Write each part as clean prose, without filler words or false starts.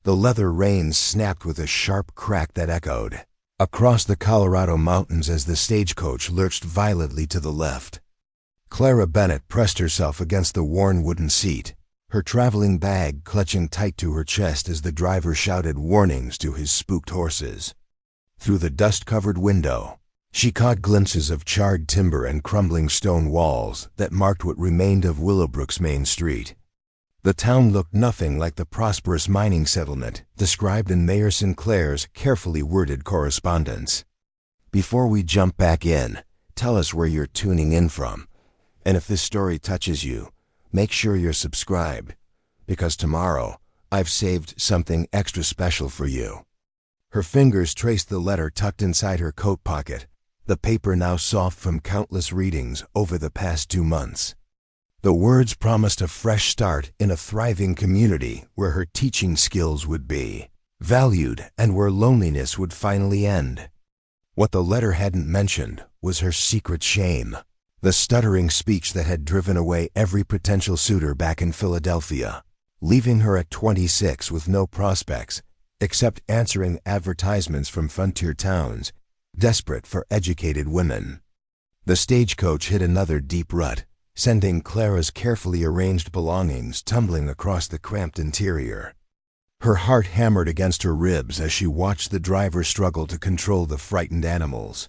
The leather reins snapped with a sharp crack that echoed across the Colorado mountains as the stagecoach lurched violently to the left. Clara Bennett pressed herself against the worn wooden seat, her traveling bag clutching tight to her chest as the driver shouted warnings to his spooked horses. Through the dust-covered window, she caught glimpses of charred timber and crumbling stone walls that marked what remained of Willowbrook's main street. The town looked nothing like the prosperous mining settlement described in Mayor Sinclair's carefully worded correspondence. Before we jump back in, tell us where you're tuning in from. And if this story touches you, make sure you're subscribed, because tomorrow I've saved something extra special for you. Her fingers traced the letter tucked inside her coat pocket, the paper now soft from countless readings over the past 2 months. The words promised a fresh start in a thriving community where her teaching skills would be valued and where loneliness would finally end. What the letter hadn't mentioned was her secret shame, the stuttering speech that had driven away every potential suitor back in Philadelphia, leaving her at 26 with no prospects except answering advertisements from frontier towns, desperate for educated women. The stagecoach hit another deep rut, sending Clara's carefully arranged belongings tumbling across the cramped interior. Her heart hammered against her ribs as she watched the driver struggle to control the frightened animals.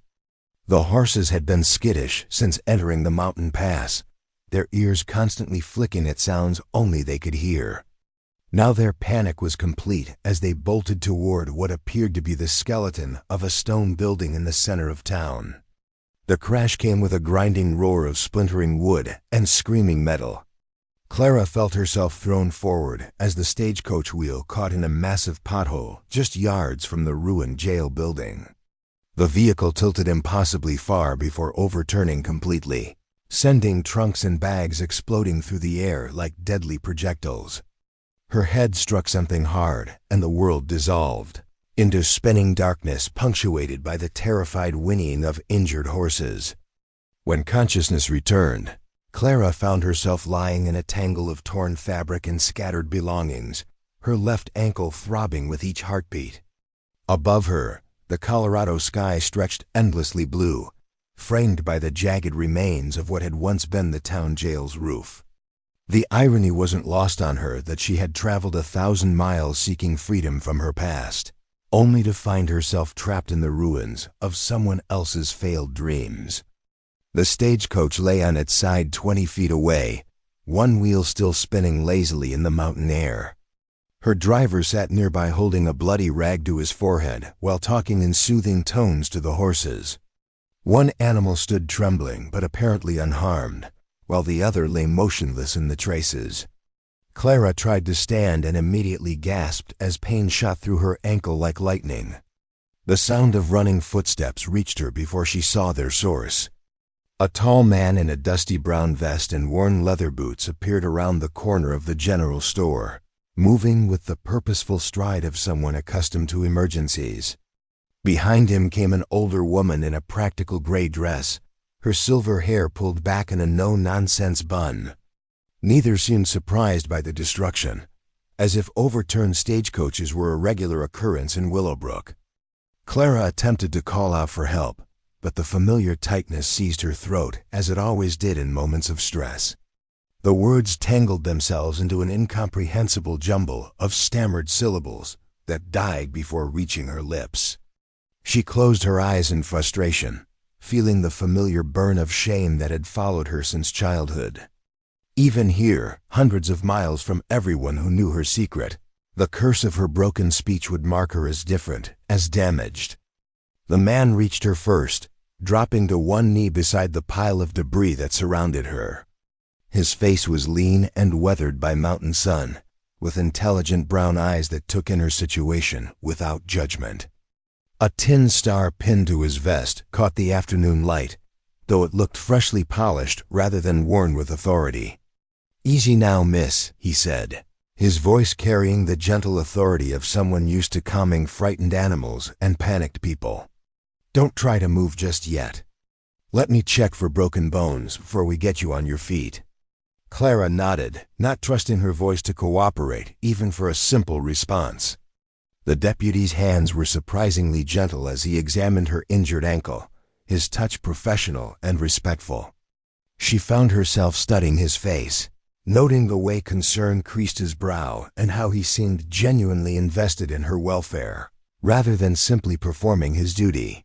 The horses had been skittish since entering the mountain pass, their ears constantly flicking at sounds only they could hear. Now their panic was complete as they bolted toward what appeared to be the skeleton of a stone building in the center of town. The crash came with a grinding roar of splintering wood and screaming metal. Clara felt herself thrown forward as the stagecoach wheel caught in a massive pothole just yards from the ruined jail building. The vehicle tilted impossibly far before overturning completely, sending trunks and bags exploding through the air like deadly projectiles. Her head struck something hard, and the world dissolved into spinning darkness punctuated by the terrified whinnying of injured horses. When consciousness returned, Clara found herself lying in a tangle of torn fabric and scattered belongings, her left ankle throbbing with each heartbeat. Above her, the Colorado sky stretched endlessly blue, framed by the jagged remains of what had once been the town jail's roof. The irony wasn't lost on her that she had traveled 1,000 miles seeking freedom from her past, only to find herself trapped in the ruins of someone else's failed dreams. The stagecoach lay on its side 20 feet away, one wheel still spinning lazily in the mountain air. Her driver sat nearby holding a bloody rag to his forehead while talking in soothing tones to the horses. One animal stood trembling but apparently unharmed, while the other lay motionless in the traces. Clara tried to stand and immediately gasped as pain shot through her ankle like lightning. The sound of running footsteps reached her before she saw their source. A tall man in a dusty brown vest and worn leather boots appeared around the corner of the general store, moving with the purposeful stride of someone accustomed to emergencies. Behind him came an older woman in a practical gray dress, her silver hair pulled back in a no-nonsense bun. Neither seemed surprised by the destruction, as if overturned stagecoaches were a regular occurrence in Willowbrook. Clara attempted to call out for help, but the familiar tightness seized her throat as it always did in moments of stress. The words tangled themselves into an incomprehensible jumble of stammered syllables that died before reaching her lips. She closed her eyes in frustration, feeling the familiar burn of shame that had followed her since childhood. Even here, hundreds of miles from everyone who knew her secret, the curse of her broken speech would mark her as different, as damaged. The man reached her first, dropping to one knee beside the pile of debris that surrounded her. His face was lean and weathered by mountain sun, with intelligent brown eyes that took in her situation without judgment. A tin star pinned to his vest caught the afternoon light, though it looked freshly polished rather than worn with authority. "Easy now, miss," he said, his voice carrying the gentle authority of someone used to calming frightened animals and panicked people. "Don't try to move just yet. Let me check for broken bones before we get you on your feet." Clara nodded, not trusting her voice to cooperate even for a simple response. The deputy's hands were surprisingly gentle as he examined her injured ankle, his touch professional and respectful. She found herself studying his face, noting the way concern creased his brow and how he seemed genuinely invested in her welfare, rather than simply performing his duty.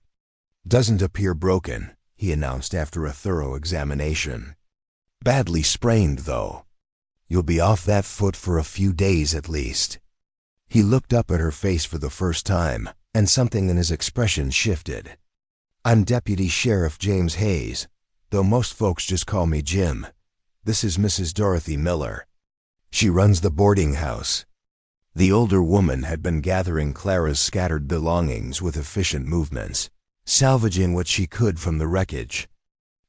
"Doesn't appear broken," he announced after a thorough examination. "Badly sprained, though. You'll be off that foot for a few days at least." He looked up at her face for the first time, and something in his expression shifted. "I'm Deputy Sheriff James Hayes, though most folks just call me Jim. This is Mrs. Dorothy Miller. She runs the boarding house." The older woman had been gathering Clara's scattered belongings with efficient movements, salvaging what she could from the wreckage.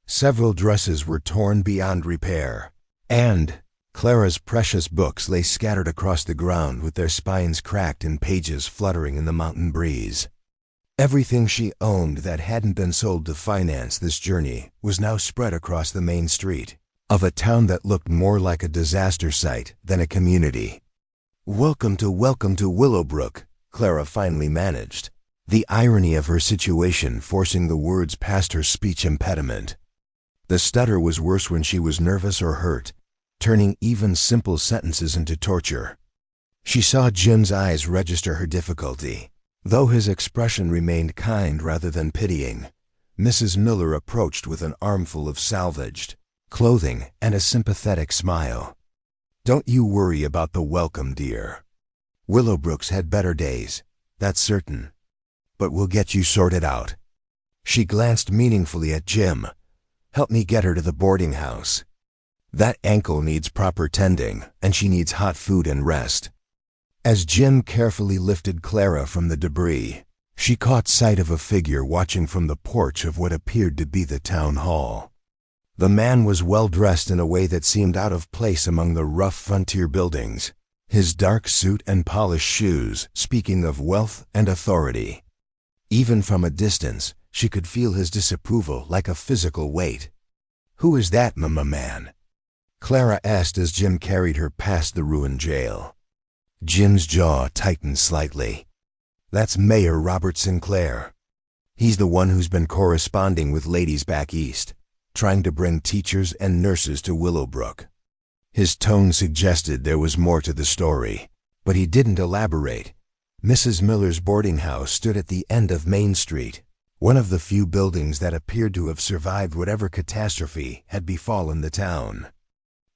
Several dresses were torn beyond repair, and Clara's precious books lay scattered across the ground with their spines cracked and pages fluttering in the mountain breeze. Everything she owned that hadn't been sold to finance this journey was now spread across the main street of a town that looked more like a disaster site than a community. Welcome to Willowbrook," Clara finally managed, the irony of her situation forcing the words past her speech impediment. The stutter was worse when she was nervous or hurt, turning even simple sentences into torture. She saw Jim's eyes register her difficulty. Though his expression remained kind rather than pitying, Mrs. Miller approached with an armful of salvaged clothing and a sympathetic smile. "Don't you worry about the welcome, dear. Willowbrook's had better days, that's certain. But we'll get you sorted out." She glanced meaningfully at Jim. "Help me get her to the boarding house. That ankle needs proper tending, and she needs hot food and rest." As Jim carefully lifted Clara from the debris, she caught sight of a figure watching from the porch of what appeared to be the town hall. The man was well dressed in a way that seemed out of place among the rough frontier buildings, his dark suit and polished shoes speaking of wealth and authority. Even from a distance, she could feel his disapproval like a physical weight. "Who is that, man?" Clara asked as Jim carried her past the ruined jail. Jim's jaw tightened slightly. "That's Mayor Robert Sinclair. He's the one who's been corresponding with ladies back east, trying to bring teachers and nurses to Willowbrook." His tone suggested there was more to the story, but he didn't elaborate. Mrs. Miller's boarding house stood at the end of Main Street, one of the few buildings that appeared to have survived whatever catastrophe had befallen the town.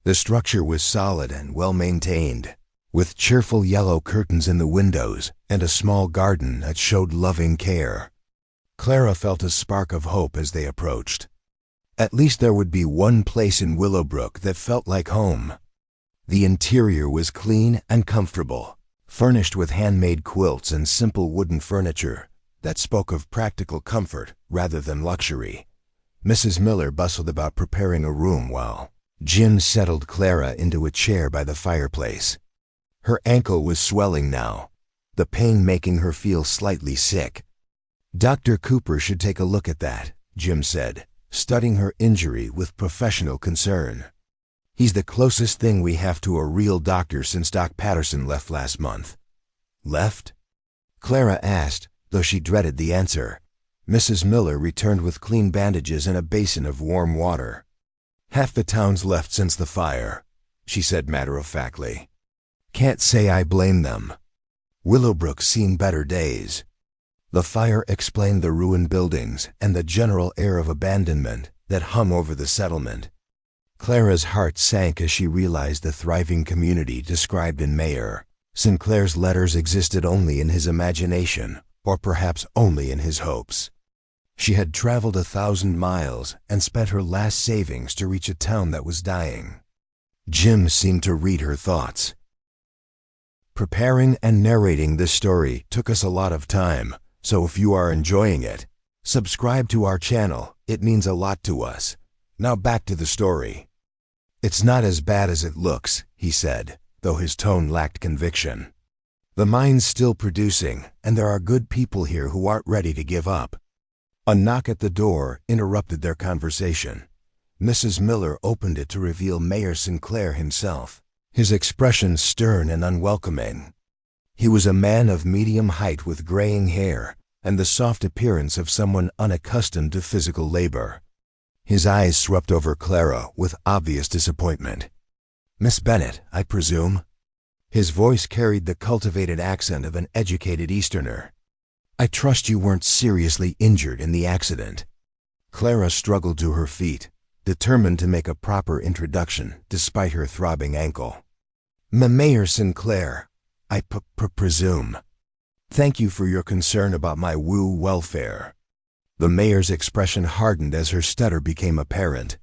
The structure was solid and well-maintained, with cheerful yellow curtains in the windows and a small garden that showed loving care. Clara felt a spark of hope as they approached. At least there would be one place in Willowbrook that felt like home. The interior was clean and comfortable, furnished with handmade quilts and simple wooden furniture that spoke of practical comfort rather than luxury. Mrs. Miller bustled about preparing a room while Jim settled Clara into a chair by the fireplace. Her ankle was swelling now, the pain making her feel slightly sick. "Dr. Cooper should take a look at that," Jim said, studying her injury with professional concern. "He's the closest thing we have to a real doctor since Doc Patterson left last month." "Left?" Clara asked, though she dreaded the answer. Mrs. Miller returned with clean bandages and a basin of warm water. "Half the town's left since the fire," she said matter-of-factly. "Can't say I blame them. Willowbrook's seen better days." The fire explained the ruined buildings and the general air of abandonment that hung over the settlement. Clara's heart sank as she realized the thriving community described in Mayor Sinclair's letters existed only in his imagination, or perhaps only in his hopes. She had traveled 1,000 miles and spent her last savings to reach a town that was dying. Jim seemed to read her thoughts. Preparing and narrating this story took us a lot of time, so if you are enjoying it, subscribe to our channel. It means a lot to us. Now back to the story. "It's not as bad as it looks," he said, though his tone lacked conviction. "The mine's still producing, and there are good people here who aren't ready to give up." A knock at the door interrupted their conversation. Mrs. Miller opened it to reveal Mayor Sinclair himself, his expression stern and unwelcoming. He was a man of medium height with graying hair and the soft appearance of someone unaccustomed to physical labor. His eyes swept over Clara with obvious disappointment. "Miss Bennett, I presume?" His voice carried the cultivated accent of an educated Easterner. "I trust you weren't seriously injured in the accident." Clara struggled to her feet, determined to make a proper introduction despite her throbbing ankle. "Mayor Sinclair, I presume. Thank you for your concern about my welfare." The mayor's expression hardened as her stutter became apparent.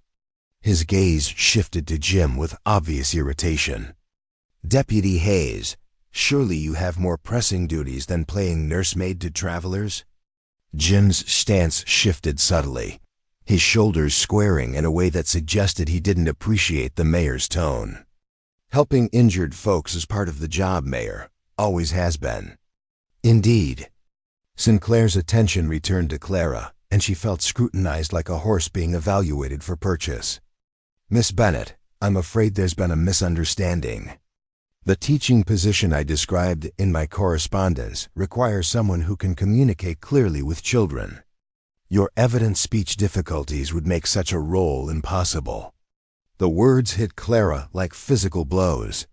His gaze shifted to Jim with obvious irritation. "Deputy Hayes, surely you have more pressing duties than playing nursemaid to travelers?" Jim's stance shifted subtly, his shoulders squaring in a way that suggested he didn't appreciate the mayor's tone. "Helping injured folks is part of the job, Mayor. Always has been." "Indeed." Sinclair's attention returned to Clara, and she felt scrutinized like a horse being evaluated for purchase. "Miss Bennett, I'm afraid there's been a misunderstanding. The teaching position I described in my correspondence requires someone who can communicate clearly with children. Your evident speech difficulties would make such a role impossible." The words hit Clara like physical blows.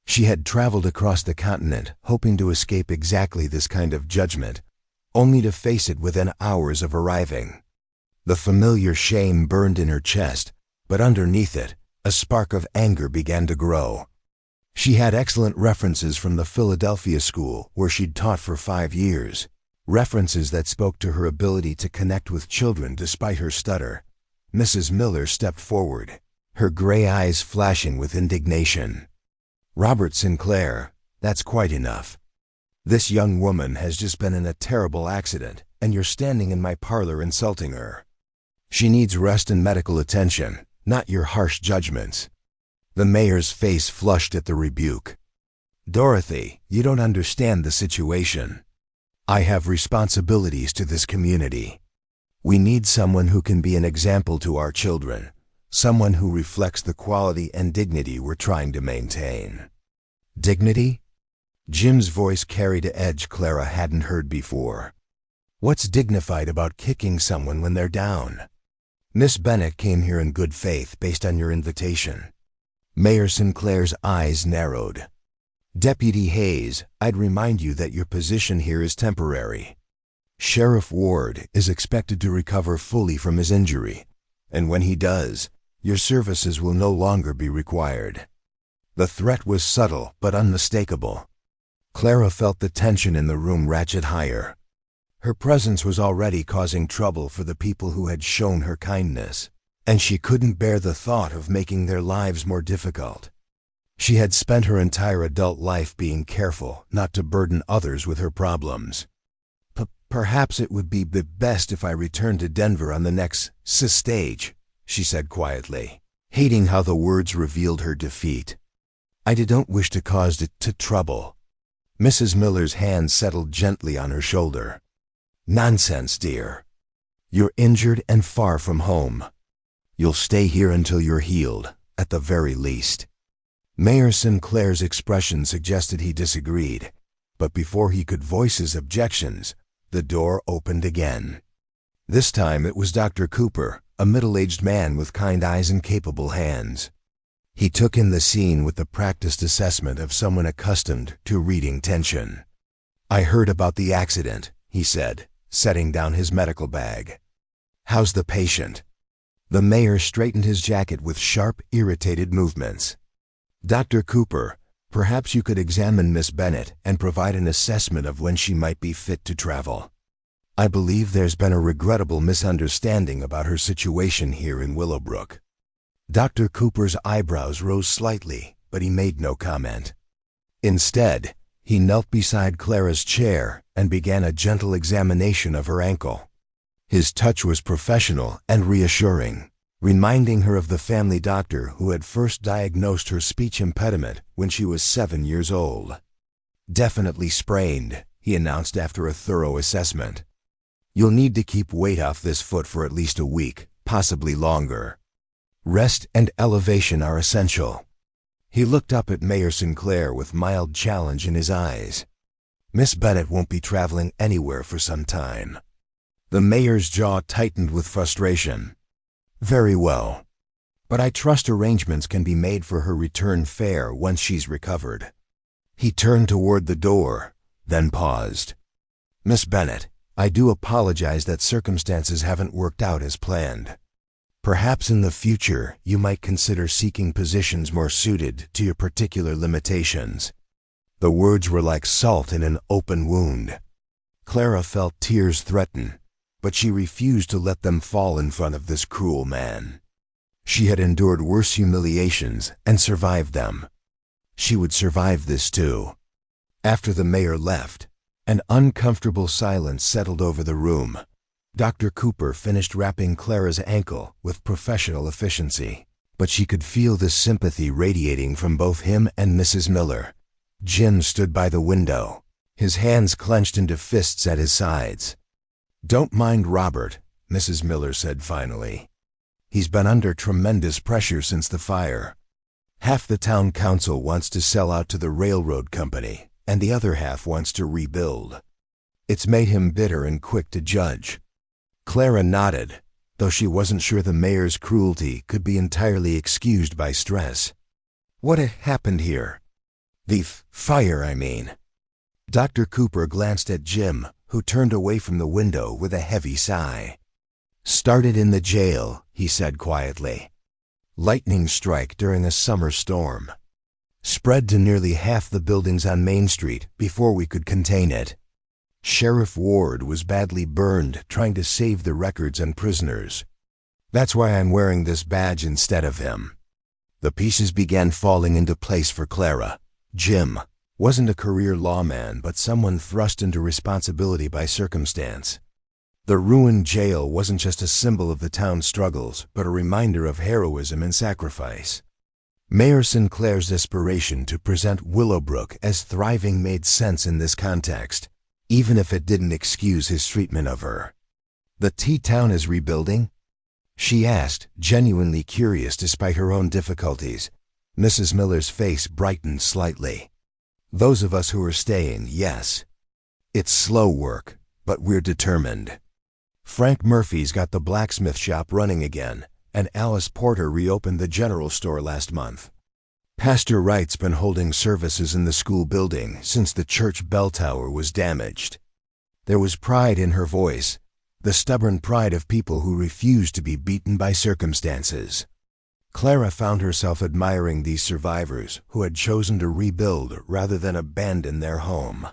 She had traveled across the continent hoping to escape exactly this kind of judgment, only to face it within hours of arriving. The familiar shame burned in her chest, but underneath it, a spark of anger began to grow. She had excellent references from the Philadelphia school where she'd taught for 5 years, references that spoke to her ability to connect with children despite her stutter. Mrs. Miller stepped forward, her gray eyes flashing with indignation. "Robert Sinclair, that's quite enough. This young woman has just been in a terrible accident, and you're standing in my parlor insulting her. She needs rest and medical attention, not your harsh judgments." The mayor's face flushed at the rebuke. "Dorothy, you don't understand the situation. I have responsibilities to this community. We need someone who can be an example to our children, someone who reflects the quality and dignity we're trying to maintain." "Dignity?" Jim's voice carried an edge Clara hadn't heard before. "What's dignified about kicking someone when they're down? Miss Bennett came here in good faith based on your invitation." Mayor Sinclair's eyes narrowed. "Deputy Hayes, I'd remind you that your position here is temporary. Sheriff Ward is expected to recover fully from his injury, and when he does, your services will no longer be required." The threat was subtle but unmistakable. Clara felt the tension in the room ratchet higher. Her presence was already causing trouble for the people who had shown her kindness, and she couldn't bear the thought of making their lives more difficult. She had spent her entire adult life being careful not to burden others with her problems. Perhaps it would be best if I returned to Denver on the next stage," she said quietly, hating how the words revealed her defeat. "I don't wish to cause trouble." Mrs. Miller's hand settled gently on her shoulder. "Nonsense, dear. You're injured and far from home. You'll stay here until you're healed, at the very least." Mayor Sinclair's expression suggested he disagreed, but before he could voice his objections, the door opened again. This time it was Dr. Cooper, a middle-aged man with kind eyes and capable hands. He took in the scene with the practiced assessment of someone accustomed to reading tension. "I heard about the accident," he said, setting down his medical bag. "How's the patient?" The mayor straightened his jacket with sharp, irritated movements. "Dr. Cooper, perhaps you could examine Miss Bennett and provide an assessment of when she might be fit to travel. I believe there's been a regrettable misunderstanding about her situation here in Willowbrook." Dr. Cooper's eyebrows rose slightly, but he made no comment. Instead, he knelt beside Clara's chair and began a gentle examination of her ankle. His touch was professional and reassuring, reminding her of the family doctor who had first diagnosed her speech impediment when she was 7 years old. "Definitely sprained," he announced after a thorough assessment. "You'll need to keep weight off this foot for at least a week, possibly longer. Rest and elevation are essential." He looked up at Mayor Sinclair with mild challenge in his eyes. Miss Bennett won't be traveling anywhere for some time." The mayor's jaw tightened with frustration. "Very well. But I trust arrangements can be made for her return fare once she's recovered." He turned toward the door, then paused. "Miss Bennett, I do apologize that circumstances haven't worked out as planned. Perhaps in the future you might consider seeking positions more suited to your particular limitations." The words were like salt in an open wound. Clara felt tears threaten, but she refused to let them fall in front of this cruel man. She had endured worse humiliations and survived them. She would survive this too. After the mayor left, an uncomfortable silence settled over the room. Dr. Cooper finished wrapping Clara's ankle with professional efficiency, but she could feel the sympathy radiating from both him and Mrs. Miller. Jim stood by the window, his hands clenched into fists at his sides. "Don't mind Robert," Mrs. Miller said finally. "He's been under tremendous pressure since the fire. Half the town council wants to sell out to the railroad company, and the other half wants to rebuild. It's made him bitter and quick to judge." Clara nodded, though she wasn't sure the mayor's cruelty could be entirely excused by stress. "What had happened here? The fire, I mean." Dr. Cooper glanced at Jim, who turned away from the window with a heavy sigh. "Started in the jail," he said quietly. "Lightning strike during a summer storm. Spread to nearly half the buildings on Main Street before we could contain it. Sheriff Ward was badly burned trying to save the records and prisoners. That's why I'm wearing this badge instead of him." The pieces began falling into place for Clara. Jim wasn't a career lawman, but someone thrust into responsibility by circumstance. The ruined jail wasn't just a symbol of the town's struggles, but a reminder of heroism and sacrifice. Mayor Sinclair's desperation to present Willowbrook as thriving made sense in this context, even if it didn't excuse his treatment of her. "The T-Town is rebuilding?" she asked, genuinely curious despite her own difficulties. Mrs. Miller's face brightened slightly. "Those of us who are staying, yes. It's slow work, but we're determined. Frank Murphy's got the blacksmith shop running again, and Alice Porter reopened the general store last month. Pastor Wright's been holding services in the school building since the church bell tower was damaged." There was pride in her voice, the stubborn pride of people who refuse to be beaten by circumstances. Clara found herself admiring these survivors who had chosen to rebuild rather than abandon their home.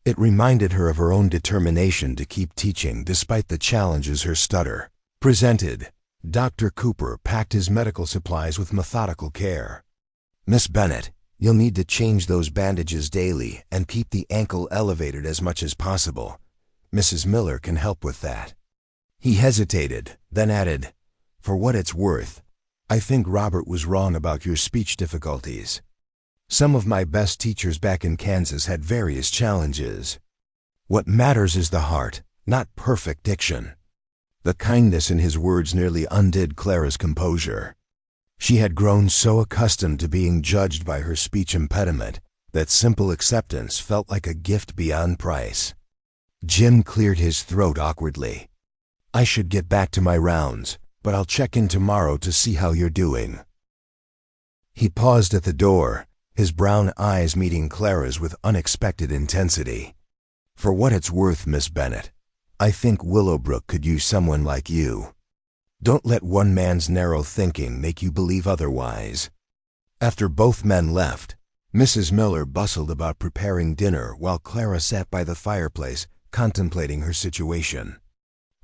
It reminded her of her own determination to keep teaching despite the challenges her stutter presented. Dr. Cooper packed his medical supplies with methodical care. "Miss Bennett, you'll need to change those bandages daily and keep the ankle elevated as much as possible. Mrs. Miller can help with that." He hesitated, then added, "For what it's worth, I think Robert was wrong about your speech difficulties. Some of my best teachers back in Kansas had various challenges. What matters is the heart, not perfect diction." The kindness in his words nearly undid Clara's composure. She had grown so accustomed to being judged by her speech impediment that simple acceptance felt like a gift beyond price. Jim cleared his throat awkwardly. "I should get back to my rounds, but I'll check in tomorrow to see how you're doing." He paused at the door, his brown eyes meeting Clara's with unexpected intensity. "For what it's worth, Miss Bennett, I think Willowbrook could use someone like you. Don't let one man's narrow thinking make you believe otherwise." After both men left, Mrs. Miller bustled about preparing dinner while Clara sat by the fireplace contemplating her situation.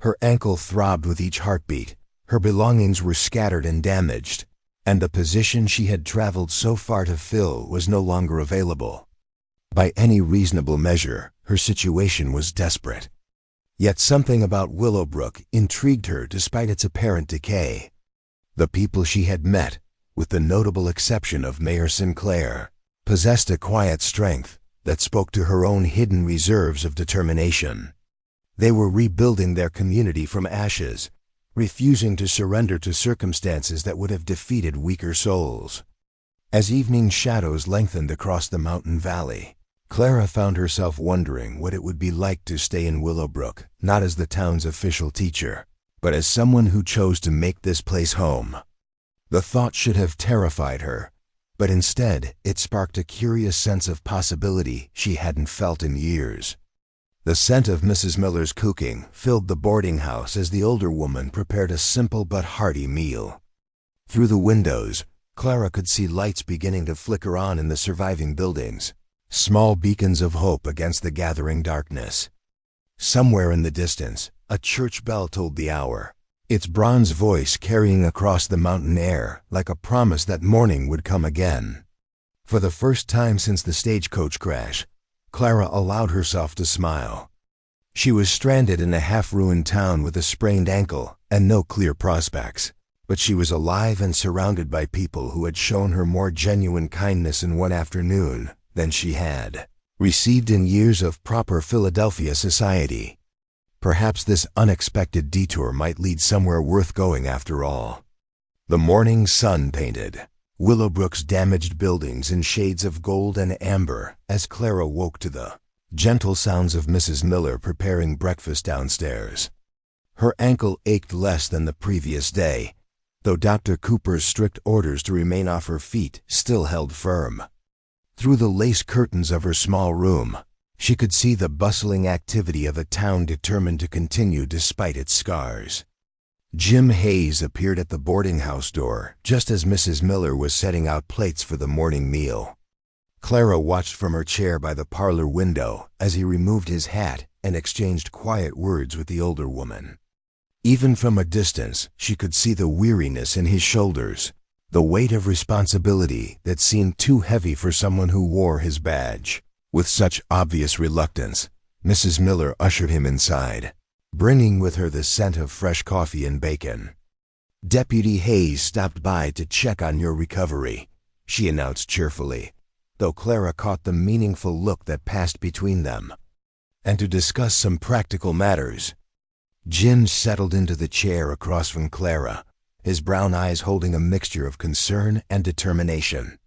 Her ankle throbbed with each heartbeat, her belongings were scattered and damaged, and the position she had traveled so far to fill was no longer available. By any reasonable measure, her situation was desperate. Yet something about Willowbrook intrigued her despite its apparent decay. The people she had met, with the notable exception of Mayor Sinclair, possessed a quiet strength that spoke to her own hidden reserves of determination. They were rebuilding their community from ashes, refusing to surrender to circumstances that would have defeated weaker souls. As evening shadows lengthened across the mountain valley, Clara found herself wondering what it would be like to stay in Willowbrook, not as the town's official teacher, but as someone who chose to make this place home. The thought should have terrified her, but instead it sparked a curious sense of possibility she hadn't felt in years. The scent of Mrs. Miller's cooking filled the boarding house as the older woman prepared a simple but hearty meal. Through the windows, Clara could see lights beginning to flicker on in the surviving buildings, small beacons of hope against the gathering darkness. Somewhere in the distance, a church bell tolled the hour, its bronze voice carrying across the mountain air like a promise that morning would come again. For the first time since the stagecoach crash, Clara allowed herself to smile. She was stranded in a half-ruined town with a sprained ankle and no clear prospects, but she was alive and surrounded by people who had shown her more genuine kindness in one afternoon than she had received in years of proper Philadelphia society. Perhaps this unexpected detour might lead somewhere worth going after all. The morning sun painted Willowbrook's damaged buildings in shades of gold and amber as Clara woke to the gentle sounds of Mrs. Miller preparing breakfast downstairs. Her ankle ached less than the previous day, though Dr. Cooper's strict orders to remain off her feet still held firm. Through the lace curtains of her small room, she could see the bustling activity of a town determined to continue despite its scars. Jim Hayes appeared at the boarding house door just as Mrs. Miller was setting out plates for the morning meal. Clara watched from her chair by the parlor window as he removed his hat and exchanged quiet words with the older woman. Even from a distance, she could see the weariness in his shoulders, the weight of responsibility that seemed too heavy for someone who wore his badge. With such obvious reluctance, Mrs. Miller ushered him inside, bringing with her the scent of fresh coffee and bacon. "Deputy Hayes stopped by to check on your recovery," she announced cheerfully, though Clara caught the meaningful look that passed between them, "and to discuss some practical matters." Jim settled into the chair across from Clara, his brown eyes holding a mixture of concern and determination.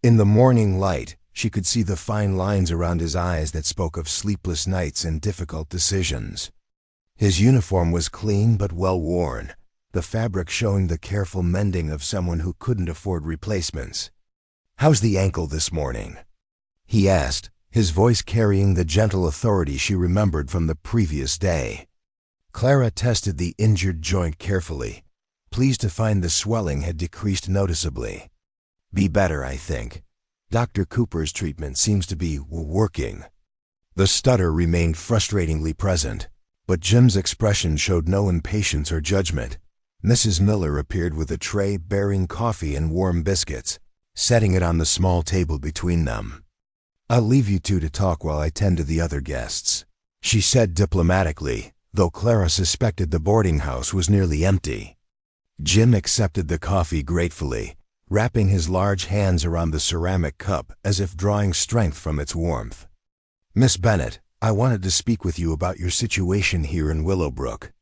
In the morning light, she could see the fine lines around his eyes that spoke of sleepless nights and difficult decisions. His uniform was clean but well worn, the fabric showing the careful mending of someone who couldn't afford replacements. "How's the ankle this morning?" he asked, his voice carrying the gentle authority she remembered from the previous day. Clara tested the injured joint carefully, pleased to find the swelling had decreased noticeably. "Be better, I think. Dr. Cooper's treatment seems to be working." The stutter remained frustratingly present, but Jim's expression showed no impatience or judgment. Mrs. Miller appeared with a tray bearing coffee and warm biscuits, setting it on the small table between them. "I'll leave you two to talk while I tend to the other guests," she said diplomatically, though Clara suspected the boarding house was nearly empty. Jim accepted the coffee gratefully, wrapping his large hands around the ceramic cup as if drawing strength from its warmth. "Miss Bennett, I wanted to speak with you about your situation here in Willowbrook.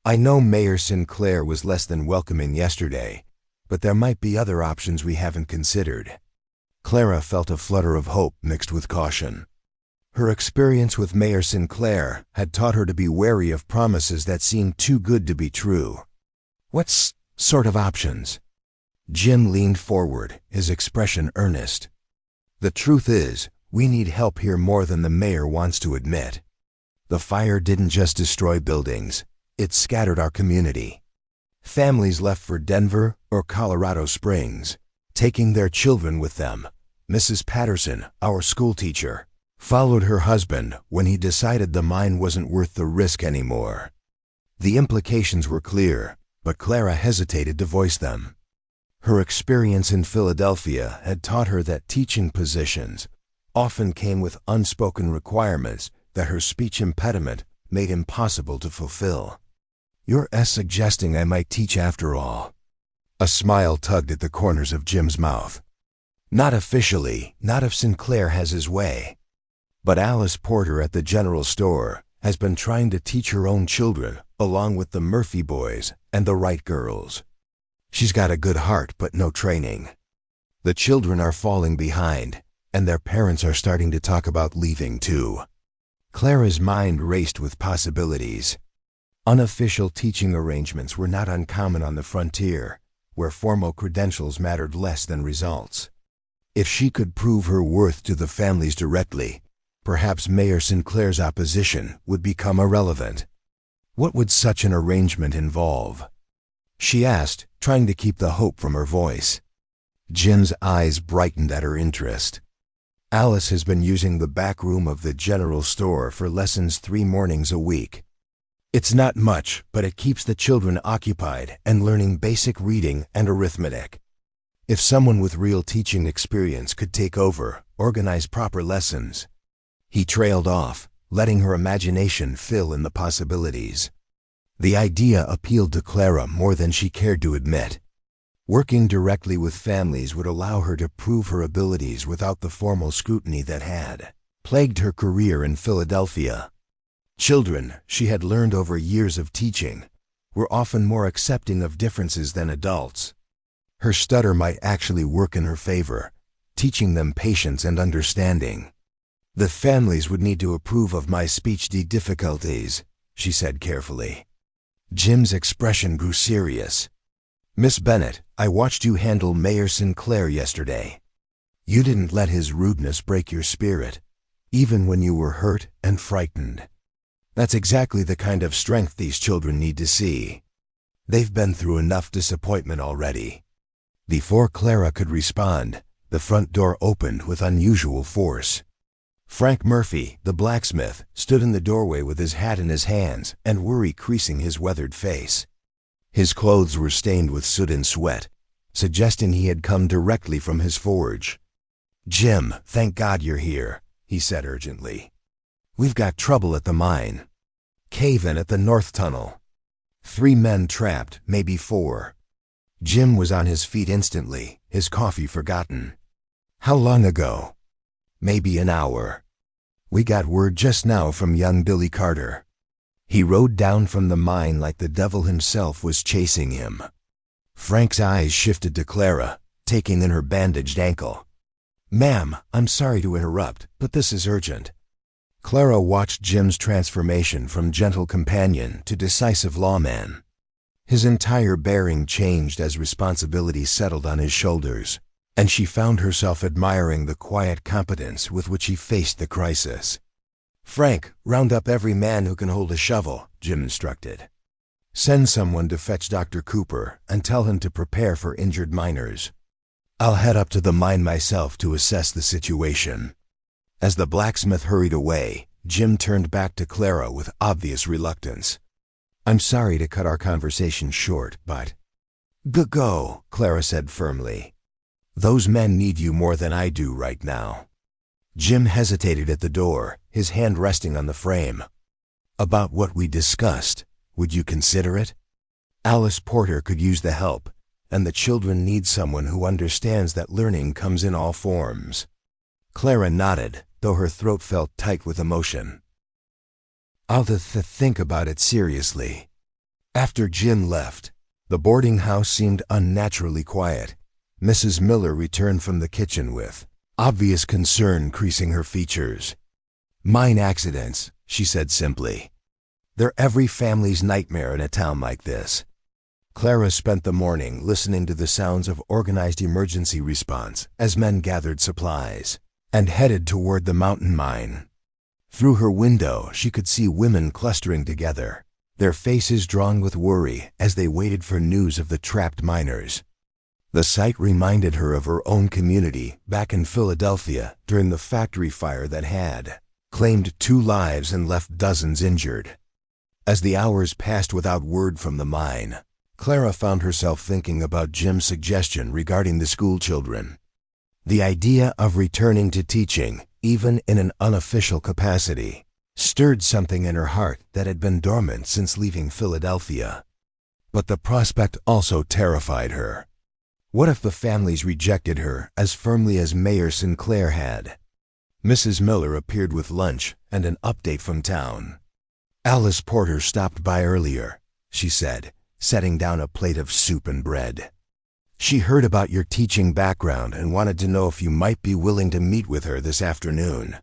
I know Mayor Sinclair was less than welcoming yesterday, but there might be other options we haven't considered." Clara felt a flutter of hope mixed with caution. Her experience with Mayor Sinclair had taught her to be wary of promises that seemed too good to be true. "What sort of options?" Jim leaned forward, his expression earnest. "The truth is, we need help here more than the mayor wants to admit. The fire didn't just destroy buildings, it scattered our community. Families left for Denver or Colorado Springs, taking their children with them. Mrs. Patterson, our schoolteacher, followed her husband when he decided the mine wasn't worth the risk anymore." The implications were clear, but Clara hesitated to voice them. Her experience in Philadelphia had taught her that teaching positions often came with unspoken requirements that her speech impediment made impossible to fulfill. "You're suggesting I might teach after all." A smile tugged at the corners of Jim's mouth. "Not officially, not if Sinclair has his way. But Alice Porter at the general store has been trying to teach her own children along with the Murphy boys and the Wright girls. She's got a good heart but no training. The children are falling behind, and their parents are starting to talk about leaving too. Clara's mind raced with possibilities. Unofficial teaching arrangements were not uncommon on the frontier, where formal credentials mattered less than results. If she could prove her worth to the families directly, perhaps Mayor Sinclair's opposition would become irrelevant. What would such an arrangement involve? She asked, trying to keep the hope from her voice. Jim's eyes brightened at her interest. Alice has been using the back room of the general store for lessons 3 mornings a week. It's not much, but it keeps the children occupied and learning basic reading and arithmetic. If someone with real teaching experience could take over, organize proper lessons. He trailed off, letting her imagination fill in the possibilities. The idea appealed to Clara more than she cared to admit. Working directly with families would allow her to prove her abilities without the formal scrutiny that had plagued her career in Philadelphia. Children, she had learned over years of teaching, were often more accepting of differences than adults. Her stutter might actually work in her favor, teaching them patience and understanding. The families would need to approve of my speech difficulties, she said carefully. Jim's expression grew serious. Miss Bennett, I watched you handle Mayor Sinclair yesterday. You didn't let his rudeness break your spirit, even when you were hurt and frightened. That's exactly the kind of strength these children need to see. They've been through enough disappointment already. Before Clara could respond, the front door opened with unusual force. Frank Murphy, the blacksmith, stood in the doorway with his hat in his hands and worry creasing his weathered face. His clothes were stained with soot and sweat, suggesting he had come directly from his forge. "Jim, thank God you're here," he said urgently. "We've got trouble at the mine. Cave-in at the North Tunnel. 3 men trapped, maybe 4. Jim was on his feet instantly, his coffee forgotten. "How long ago?" "Maybe an hour. We got word just now from young Billy Carter. He rode down from the mine like the devil himself was chasing him." Frank's eyes shifted to Clara, taking in her bandaged ankle. "Ma'am, I'm sorry to interrupt, but this is urgent." Clara watched Jim's transformation from gentle companion to decisive lawman. His entire bearing changed as responsibility settled on his shoulders, and she found herself admiring the quiet competence with which he faced the crisis. "Frank, round up every man who can hold a shovel," Jim instructed. "Send someone to fetch Dr. Cooper and tell him to prepare for injured miners. I'll head up to the mine myself to assess the situation." As the blacksmith hurried away, Jim turned back to Clara with obvious reluctance. "I'm sorry to cut our conversation short, but—" Go, Clara said firmly. "Those men need you more than I do right now." Jim hesitated at the door, his hand resting on the frame. "About what we discussed, would you consider it? Alice Porter could use the help, and the children need someone who understands that learning comes in all forms." Clara nodded, though her throat felt tight with emotion. "I'll think about it seriously." After Jim left, the boarding house seemed unnaturally quiet. Mrs. Miller returned from the kitchen with obvious concern creasing her features. "Mine accidents," she said simply. "They're every family's nightmare in a town like this." Clara spent the morning listening to the sounds of organized emergency response as men gathered supplies and headed toward the mountain mine. Through her window, she could see women clustering together, their faces drawn with worry as they waited for news of the trapped miners. The sight reminded her of her own community back in Philadelphia during the factory fire that had claimed 2 lives and left dozens injured. As the hours passed without word from the mine, Clara found herself thinking about Jim's suggestion regarding the school children. The idea of returning to teaching, even in an unofficial capacity, stirred something in her heart that had been dormant since leaving Philadelphia. But the prospect also terrified her. What if the families rejected her as firmly as Mayor Sinclair had? Mrs. Miller appeared with lunch and an update from town. "Alice Porter stopped by earlier," she said, setting down a plate of soup and bread. She heard about your teaching background and wanted to know if you might be willing to meet with her this afternoon.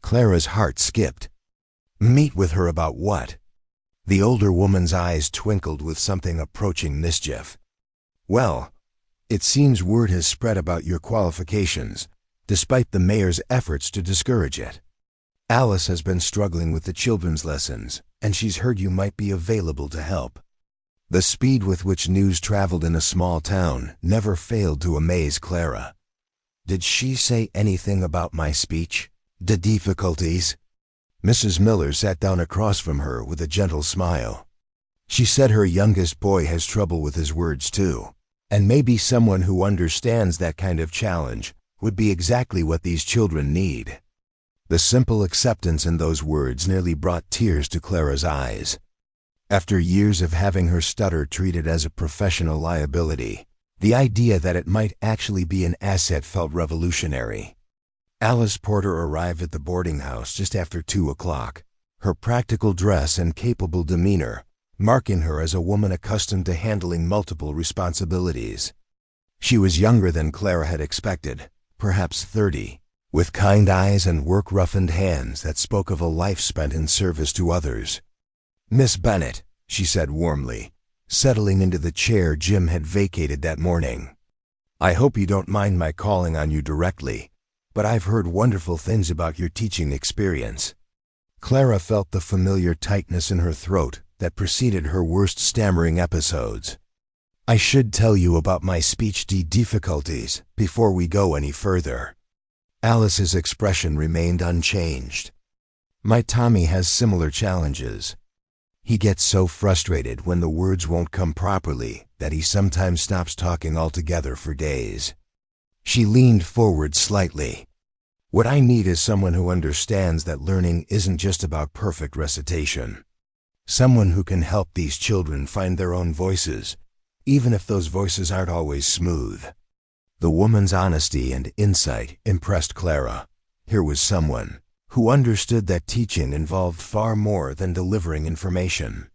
Clara's heart skipped. Meet with her about what? The older woman's eyes twinkled with something approaching mischief. Well, it seems word has spread about your qualifications, despite the mayor's efforts to discourage it. Alice has been struggling with the children's lessons, and she's heard you might be available to help. The speed with which news traveled in a small town never failed to amaze Clara. Did she say anything about my speech? The difficulties? Mrs. Miller sat down across from her with a gentle smile. She said her youngest boy has trouble with his words too, and maybe someone who understands that kind of challenge would be exactly what these children need. The simple acceptance in those words nearly brought tears to Clara's eyes. After years of having her stutter treated as a professional liability, the idea that it might actually be an asset felt revolutionary. Alice Porter arrived at the boarding house just after 2 o'clock, her practical dress and capable demeanor marking her as a woman accustomed to handling multiple responsibilities. She was younger than Clara had expected, perhaps 30, with kind eyes and work-roughened hands that spoke of a life spent in service to others. "Miss Bennett," she said warmly, settling into the chair Jim had vacated that morning. "I hope you don't mind my calling on you directly, but I've heard wonderful things about your teaching experience." Clara felt the familiar tightness in her throat that preceded her worst stammering episodes. "I should tell you about my speech difficulties before we go any further." Alice's expression remained unchanged. "My Tommy has similar challenges. He gets so frustrated when the words won't come properly that he sometimes stops talking altogether for days." She leaned forward slightly. "What I need is someone who understands that learning isn't just about perfect recitation. Someone who can help these children find their own voices, even if those voices aren't always smooth." The woman's honesty and insight impressed Clara. Here was someone who understood that teaching involved far more than delivering information.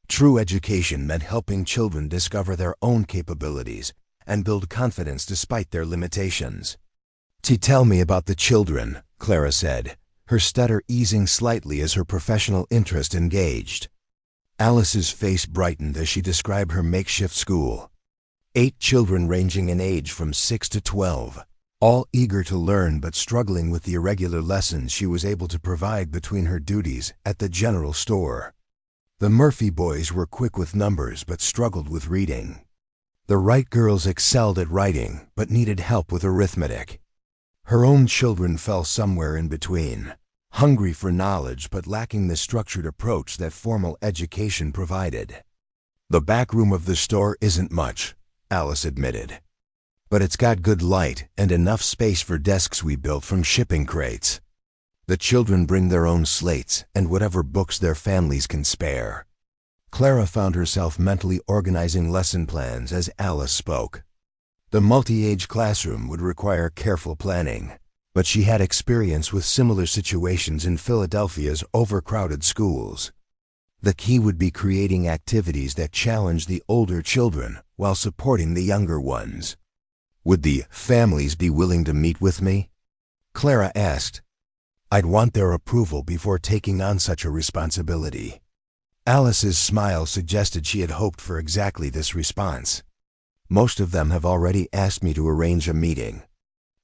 True education meant helping children discover their own capabilities and build confidence despite their limitations. "Tell me about the children," Clara said, her stutter easing slightly as her professional interest engaged. Alice's face brightened as she described her makeshift school. 8 children ranging in age from 6 to 12. All eager to learn but struggling with the irregular lessons she was able to provide between her duties at the general store. The Murphy boys were quick with numbers but struggled with reading. The Wright girls excelled at writing but needed help with arithmetic. Her own children fell somewhere in between, hungry for knowledge but lacking the structured approach that formal education provided. "The back room of the store isn't much," Alice admitted. "But it's got good light and enough space for desks we built from shipping crates. The children bring their own slates and whatever books their families can spare." Clara found herself mentally organizing lesson plans as Alice spoke. The multi-age classroom would require careful planning, but she had experience with similar situations in Philadelphia's overcrowded schools. The key would be creating activities that challenge the older children while supporting the younger ones. "Would the families be willing to meet with me?" Clara asked. "I'd want their approval before taking on such a responsibility." Alice's smile suggested she had hoped for exactly this response. "Most of them have already asked me to arrange a meeting.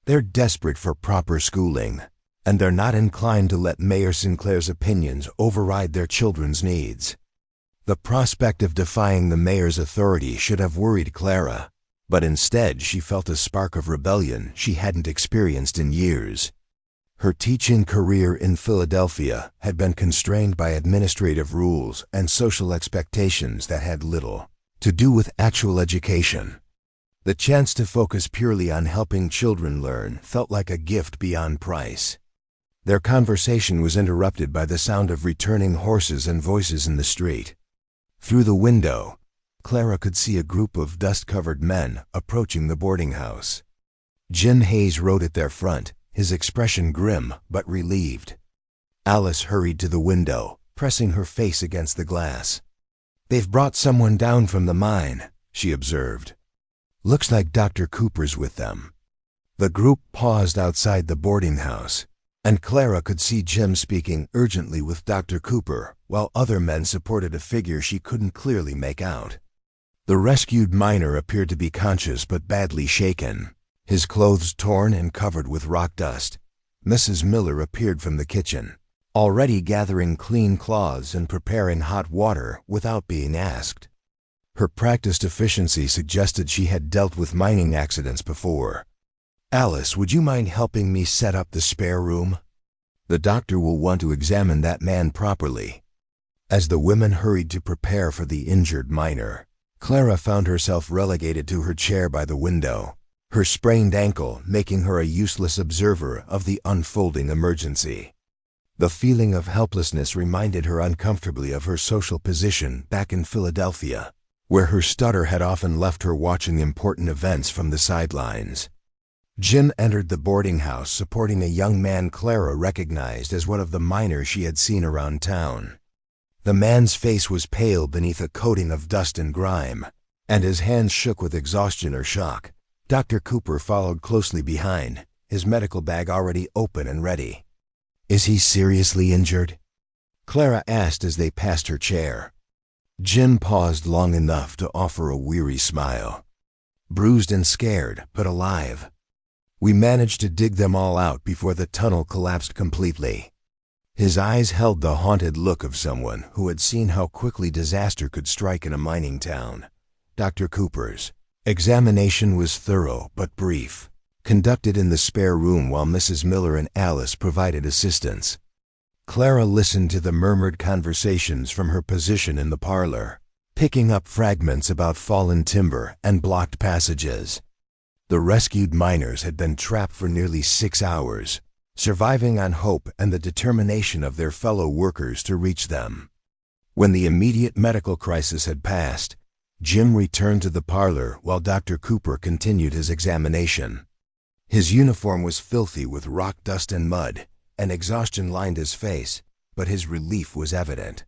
They're desperate for proper schooling, and they're not inclined to let Mayor Sinclair's opinions override their children's needs." The prospect of defying the mayor's authority should have worried Clara, but instead she felt a spark of rebellion she hadn't experienced in years. Her teaching career in Philadelphia had been constrained by administrative rules and social expectations that had little to do with actual education. The chance to focus purely on helping children learn felt like a gift beyond price. Their conversation was interrupted by the sound of returning horses and voices in the street. Through the window, Clara could see a group of dust-covered men approaching the boarding house. Jim Hayes rode at their front, his expression grim but relieved. Alice hurried to the window, pressing her face against the glass. "They've brought someone down from the mine," she observed. Looks like Dr. Cooper's with them. The group paused outside the boarding house, and Clara could see Jim speaking urgently with Dr. Cooper, while other men supported a figure she couldn't clearly make out. The rescued miner appeared to be conscious but badly shaken, his clothes torn and covered with rock dust. Mrs. Miller appeared from the kitchen, already gathering clean cloths and preparing hot water without being asked. Her practiced efficiency suggested she had dealt with mining accidents before. "Alice, would you mind helping me set up the spare room? The doctor will want to examine that man properly." As the women hurried to prepare for the injured miner, Clara found herself relegated to her chair by the window, her sprained ankle making her a useless observer of the unfolding emergency. The feeling of helplessness reminded her uncomfortably of her social position back in Philadelphia, where her stutter had often left her watching important events from the sidelines. Jim entered the boarding house supporting a young man Clara recognized as one of the miners she had seen around town. The man's face was pale beneath a coating of dust and grime, and his hands shook with exhaustion or shock. Dr. Cooper followed closely behind, his medical bag already open and ready. "Is he seriously injured?" Clara asked as they passed her chair. Jim paused long enough to offer a weary smile. "Bruised and scared, but alive. We managed to dig them all out before the tunnel collapsed completely." His eyes held the haunted look of someone who had seen how quickly disaster could strike in a mining town. Dr. Cooper's examination was thorough but brief, conducted in the spare room while Mrs. Miller and Alice provided assistance. Clara listened to the murmured conversations from her position in the parlor, picking up fragments about fallen timber and blocked passages. The rescued miners had been trapped for nearly 6 hours, surviving on hope and the determination of their fellow workers to reach them. When the immediate medical crisis had passed, Jim returned to the parlor while Dr. Cooper continued his examination. His uniform was filthy with rock dust and mud, and exhaustion lined his face, but his relief was evident.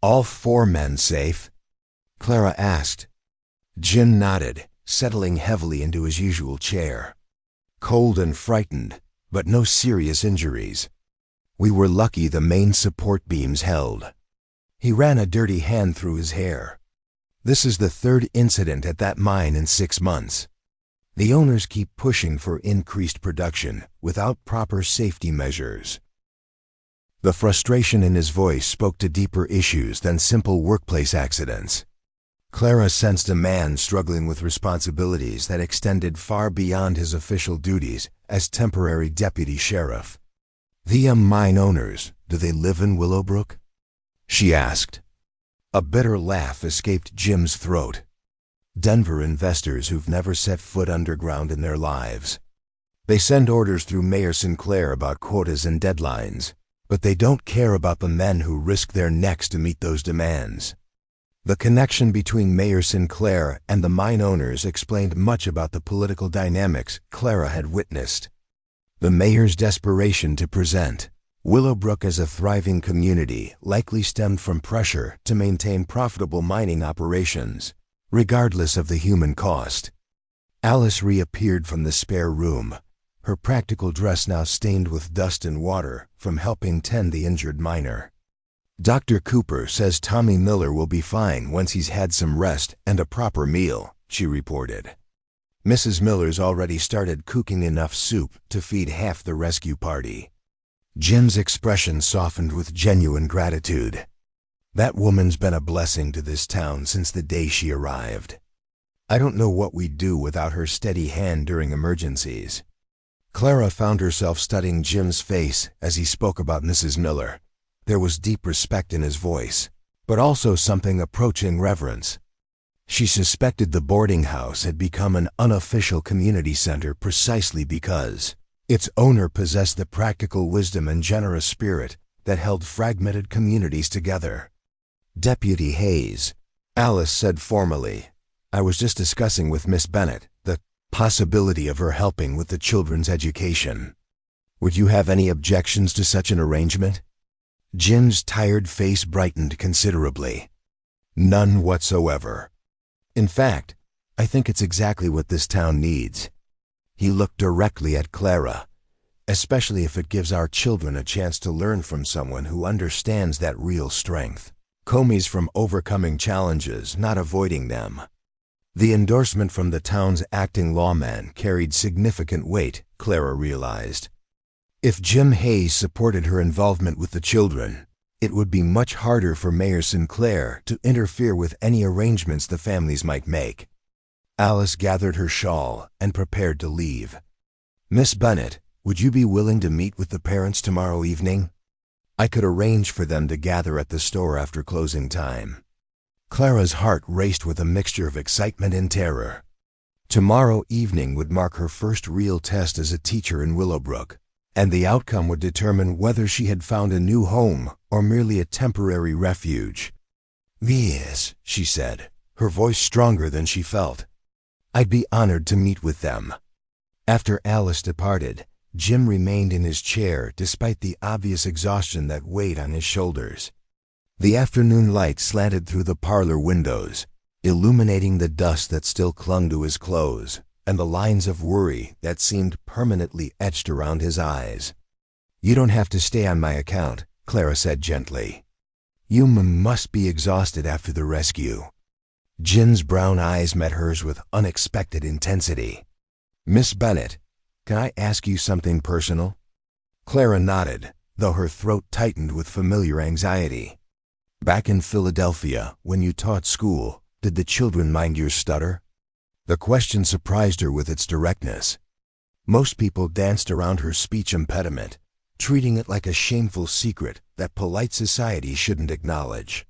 "All 4 men safe?" Clara asked. Jim nodded, settling heavily into his usual chair. "Cold and frightened, but no serious injuries. We were lucky the main support beams held." He ran a dirty hand through his hair. "This is the 3rd incident at that mine in 6 months. The owners keep pushing for increased production without proper safety measures." The frustration in his voice spoke to deeper issues than simple workplace accidents. Clara sensed a man struggling with responsibilities that extended far beyond his official duties as temporary deputy sheriff. "The mine owners, do they live in Willowbrook?" she asked. A bitter laugh escaped Jim's throat. "Denver investors who've never set foot underground in their lives. They send orders through Mayor Sinclair about quotas and deadlines, but they don't care about the men who risk their necks to meet those demands." The connection between Mayor Sinclair and the mine owners explained much about the political dynamics Clara had witnessed. The mayor's desperation to present Willowbrook as a thriving community likely stemmed from pressure to maintain profitable mining operations, regardless of the human cost. Alice reappeared from the spare room, her practical dress now stained with dust and water from helping tend the injured miner. "Dr. Cooper says Tommy Miller will be fine once he's had some rest and a proper meal," she reported. Mrs. Miller's already started cooking enough soup to feed half the rescue party. Jim's expression softened with genuine gratitude. That woman's been a blessing to this town since the day she arrived. I don't know what we'd do without her steady hand during emergencies. Clara found herself studying Jim's face as he spoke about Mrs. Miller. There was deep respect in his voice, but also something approaching reverence. She suspected the boarding house had become an unofficial community center precisely because its owner possessed the practical wisdom and generous spirit that held fragmented communities together. "Deputy Hayes," Alice said formally, "I was just discussing with Miss Bennett the possibility of her helping with the children's education. Would you have any objections to such an arrangement?" Jim's tired face brightened considerably. "None whatsoever. In fact, I think it's exactly what this town needs." He looked directly at Clara. "Especially if it gives our children a chance to learn from someone who understands that real strength. Comes from overcoming challenges, not avoiding them." The endorsement from the town's acting lawman carried significant weight, Clara realized. If Jim Hayes supported her involvement with the children, it would be much harder for Mayor Sinclair to interfere with any arrangements the families might make. Alice gathered her shawl and prepared to leave. "Miss Bennett, would you be willing to meet with the parents tomorrow evening? I could arrange for them to gather at the store after closing time." Clara's heart raced with a mixture of excitement and terror. Tomorrow evening would mark her first real test as a teacher in Willowbrook, and the outcome would determine whether she had found a new home or merely a temporary refuge. "Yes," she said, her voice stronger than she felt. "I'd be honored to meet with them." After Alice departed, Jim remained in his chair despite the obvious exhaustion that weighed on his shoulders. The afternoon light slanted through the parlor windows, illuminating the dust that still clung to his clothes and the lines of worry that seemed permanently etched around his eyes. "You don't have to stay on my account," Clara said gently. "You must be exhausted after the rescue." Jim's brown eyes met hers with unexpected intensity. "Miss Bennett, can I ask you something personal?" Clara nodded, though her throat tightened with familiar anxiety. "Back in Philadelphia, when you taught school, did the children mind your stutter?" The question surprised her with its directness. Most people danced around her speech impediment, treating it like a shameful secret that polite society shouldn't acknowledge.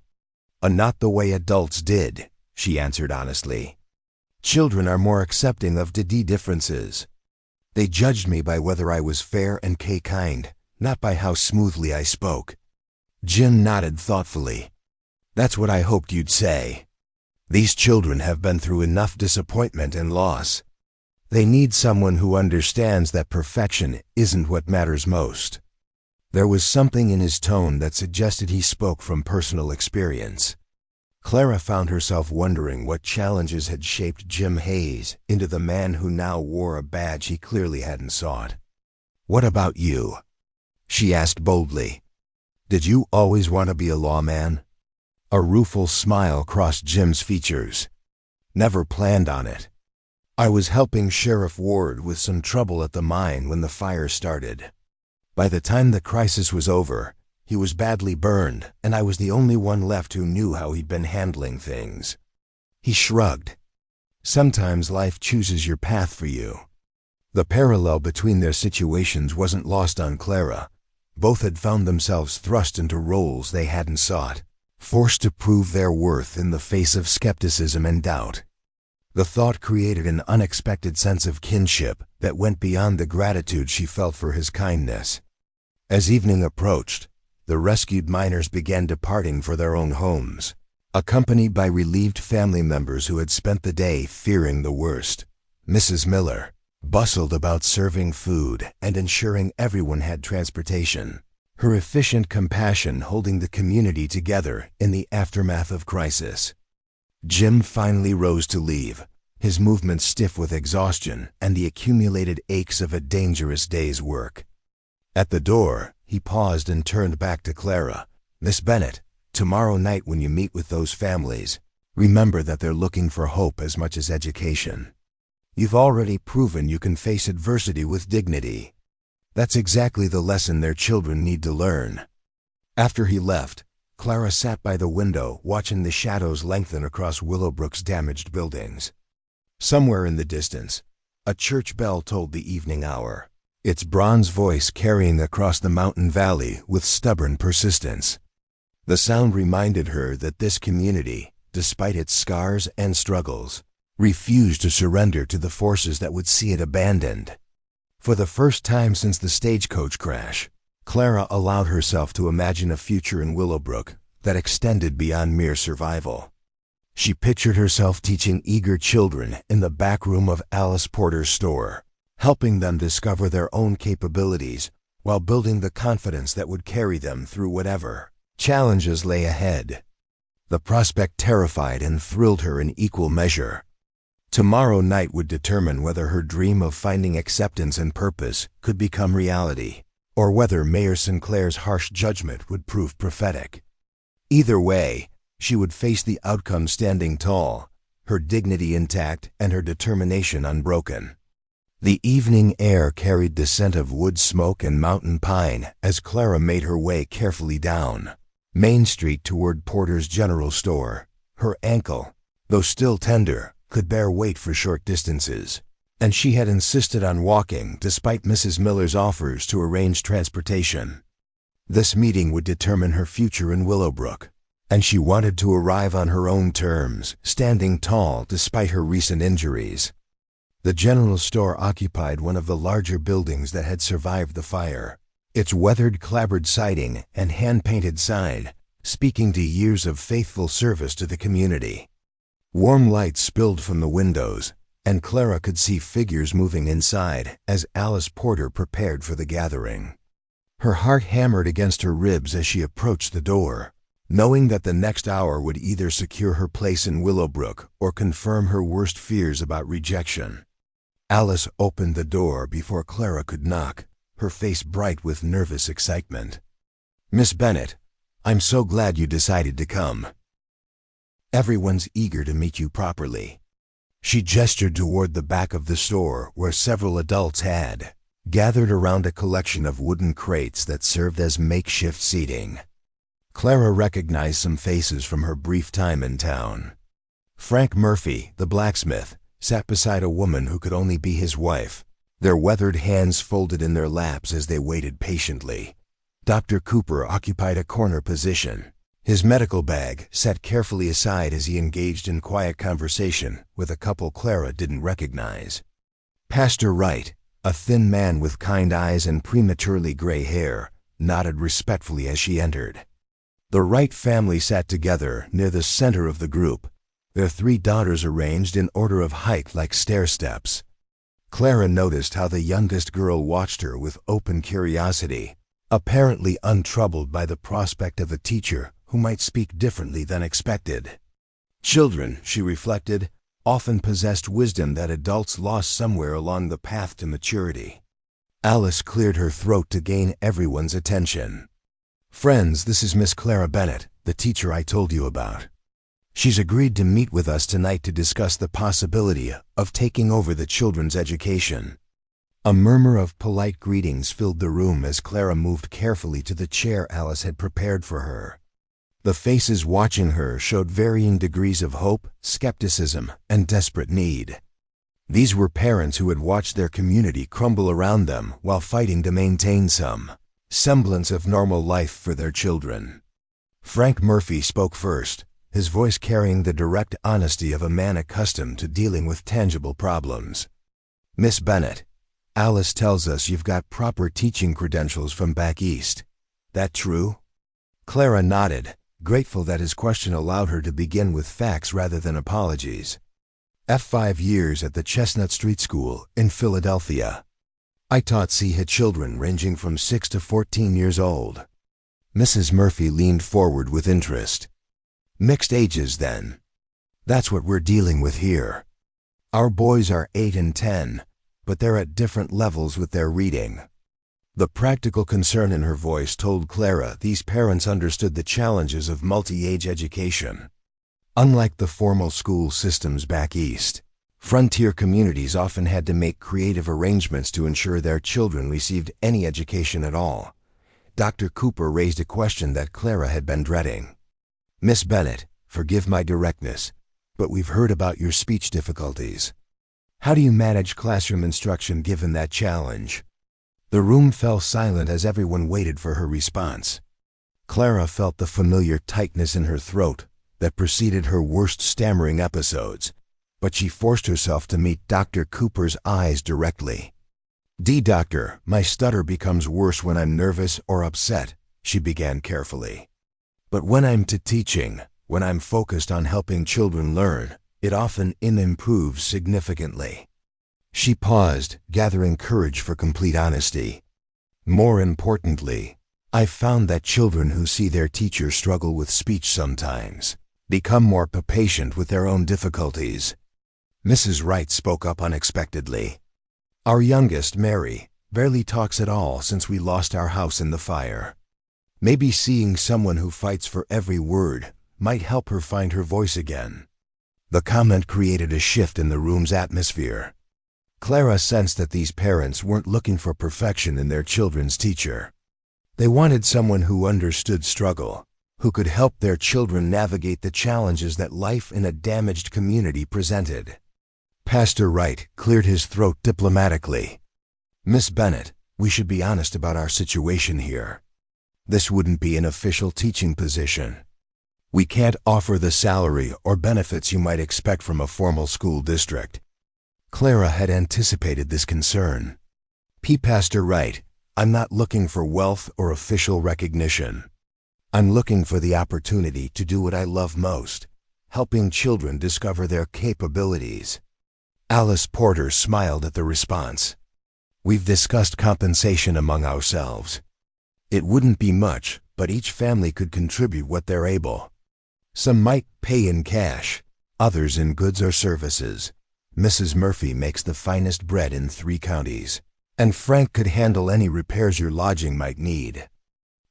"Not the way adults did," she answered honestly. "Children are more accepting of differences. They judged me by whether I was fair and kind, not by how smoothly I spoke." Jim nodded thoughtfully. "That's what I hoped you'd say. These children have been through enough disappointment and loss. They need someone who understands that perfection isn't what matters most." There was something in his tone that suggested he spoke from personal experience. Clara found herself wondering what challenges had shaped Jim Hayes into the man who now wore a badge he clearly hadn't sought. "What about you?" she asked boldly. "Did you always want to be a lawman?" A rueful smile crossed Jim's features. "Never planned on it. I was helping Sheriff Ward with some trouble at the mine when the fire started. By the time the crisis was over, he was badly burned, and I was the only one left who knew how he'd been handling things." He shrugged. "Sometimes life chooses your path for you." The parallel between their situations wasn't lost on Clara. Both had found themselves thrust into roles they hadn't sought, forced to prove their worth in the face of skepticism and doubt. The thought created an unexpected sense of kinship that went beyond the gratitude she felt for his kindness. As evening approached, the rescued miners began departing for their own homes, accompanied by relieved family members who had spent the day fearing the worst. Mrs. Miller bustled about serving food and ensuring everyone had transportation, her efficient compassion holding the community together in the aftermath of crisis. Jim finally rose to leave, his movements stiff with exhaustion and the accumulated aches of a dangerous day's work. At the door, he paused and turned back to Clara. "Miss Bennett, tomorrow night when you meet with those families, remember that they're looking for hope as much as education. You've already proven you can face adversity with dignity. That's exactly the lesson their children need to learn." After he left, Clara sat by the window watching the shadows lengthen across Willowbrook's damaged buildings. Somewhere in the distance, a church bell tolled the evening hour, its bronze voice carrying across the mountain valley with stubborn persistence. The sound reminded her that this community, despite its scars and struggles, refused to surrender to the forces that would see it abandoned. For the first time since the Stagecoach crash, Clara allowed herself to imagine a future in Willowbrook that extended beyond mere survival. She pictured herself teaching eager children in the back room of Alice Porter's store, helping them discover their own capabilities while building the confidence that would carry them through whatever challenges lay ahead. The prospect terrified and thrilled her in equal measure. Tomorrow night would determine whether her dream of finding acceptance and purpose could become reality, or whether Mayor Sinclair's harsh judgment would prove prophetic. Either way, she would face the outcome standing tall, her dignity intact and her determination unbroken. The evening air carried the scent of wood smoke and mountain pine as Clara made her way carefully down Main Street toward Porter's General Store. Her ankle, though still tender, could bear weight for short distances, and she had insisted on walking despite Mrs. Miller's offers to arrange transportation. This meeting would determine her future in Willowbrook, and she wanted to arrive on her own terms, standing tall despite her recent injuries. The general store occupied one of the larger buildings that had survived the fire, its weathered clapboard siding and hand-painted sign speaking to years of faithful service to the community. Warm light spilled from the windows, and Clara could see figures moving inside as Alice Porter prepared for the gathering. Her heart hammered against her ribs as she approached the door, knowing that the next hour would either secure her place in Willowbrook or confirm her worst fears about rejection. Alice opened the door before Clara could knock, her face bright with nervous excitement. "Miss Bennett, I'm so glad you decided to come. Everyone's eager to meet you properly." She gestured toward the back of the store where several adults had gathered around a collection of wooden crates that served as makeshift seating. Clara recognized some faces from her brief time in town. Frank Murphy, the blacksmith, sat beside a woman who could only be his wife, their weathered hands folded in their laps as they waited patiently. Dr. Cooper occupied a corner position, his medical bag set carefully aside as he engaged in quiet conversation with a couple Clara didn't recognize. Pastor Wright, a thin man with kind eyes and prematurely gray hair, nodded respectfully as she entered. The Wright family sat together near the center of the group, their 3 daughters arranged in order of height like stair steps. Clara noticed how the youngest girl watched her with open curiosity, apparently untroubled by the prospect of a teacher who might speak differently than expected. Children, she reflected, often possessed wisdom that adults lost somewhere along the path to maturity. Alice cleared her throat to gain everyone's attention. "Friends, this is Miss Clara Bennett, the teacher I told you about. She's agreed to meet with us tonight to discuss the possibility of taking over the children's education." A murmur of polite greetings filled the room as Clara moved carefully to the chair Alice had prepared for her. The faces watching her showed varying degrees of hope, skepticism, and desperate need. These were parents who had watched their community crumble around them while fighting to maintain some semblance of normal life for their children. Frank Murphy spoke first, his voice carrying the direct honesty of a man accustomed to dealing with tangible problems. "Miss Bennett, Alice tells us you've got proper teaching credentials from back east. That true?" Clara nodded, grateful that his question allowed her to begin with facts rather than apologies. "5 years at the Chestnut Street School in Philadelphia. I taught CHA children ranging from 6 to 14 years old." Mrs. Murphy leaned forward with interest. "Mixed ages, then. That's what we're dealing with here. Our boys are 8 and 10, but they're at different levels with their reading." The practical concern in her voice told Clara these parents understood the challenges of multi-age education. Unlike the formal school systems back east, frontier communities often had to make creative arrangements to ensure their children received any education at all. Dr. Cooper raised a question that Clara had been dreading. "Miss Bennett, forgive my directness, but we've heard about your speech difficulties. How do you manage classroom instruction given that challenge?" The room fell silent as everyone waited for her response. Clara felt the familiar tightness in her throat that preceded her worst stammering episodes, but she forced herself to meet Dr. Cooper's eyes directly. Doctor, my stutter becomes worse when I'm nervous or upset," she began carefully. "But when I'm to teaching, when I'm focused on helping children learn, it often improves significantly." She paused, gathering courage for complete honesty. "More importantly, I've found that children who see their teacher struggle with speech sometimes become more patient with their own difficulties." Mrs. Wright spoke up unexpectedly. Our youngest, Mary, barely talks at all since we lost our house in the fire. Maybe seeing someone who fights for every word might help her find her voice again. The comment created a shift in the room's atmosphere. Clara sensed that these parents weren't looking for perfection in their children's teacher. They wanted someone who understood struggle, who could help their children navigate the challenges that life in a damaged community presented. Pastor Wright cleared his throat diplomatically. Miss Bennett, we should be honest about our situation here. This wouldn't be an official teaching position. We can't offer the salary or benefits you might expect from a formal school district. Clara had anticipated this concern. Pastor Wright, I'm not looking for wealth or official recognition. I'm looking for the opportunity to do what I love most, helping children discover their capabilities. Alice Porter smiled at the response. We've discussed compensation among ourselves. It wouldn't be much, but each family could contribute what they're able. Some might pay in cash, others in goods or services. Mrs. Murphy makes the finest bread in 3 counties, and Frank could handle any repairs your lodging might need.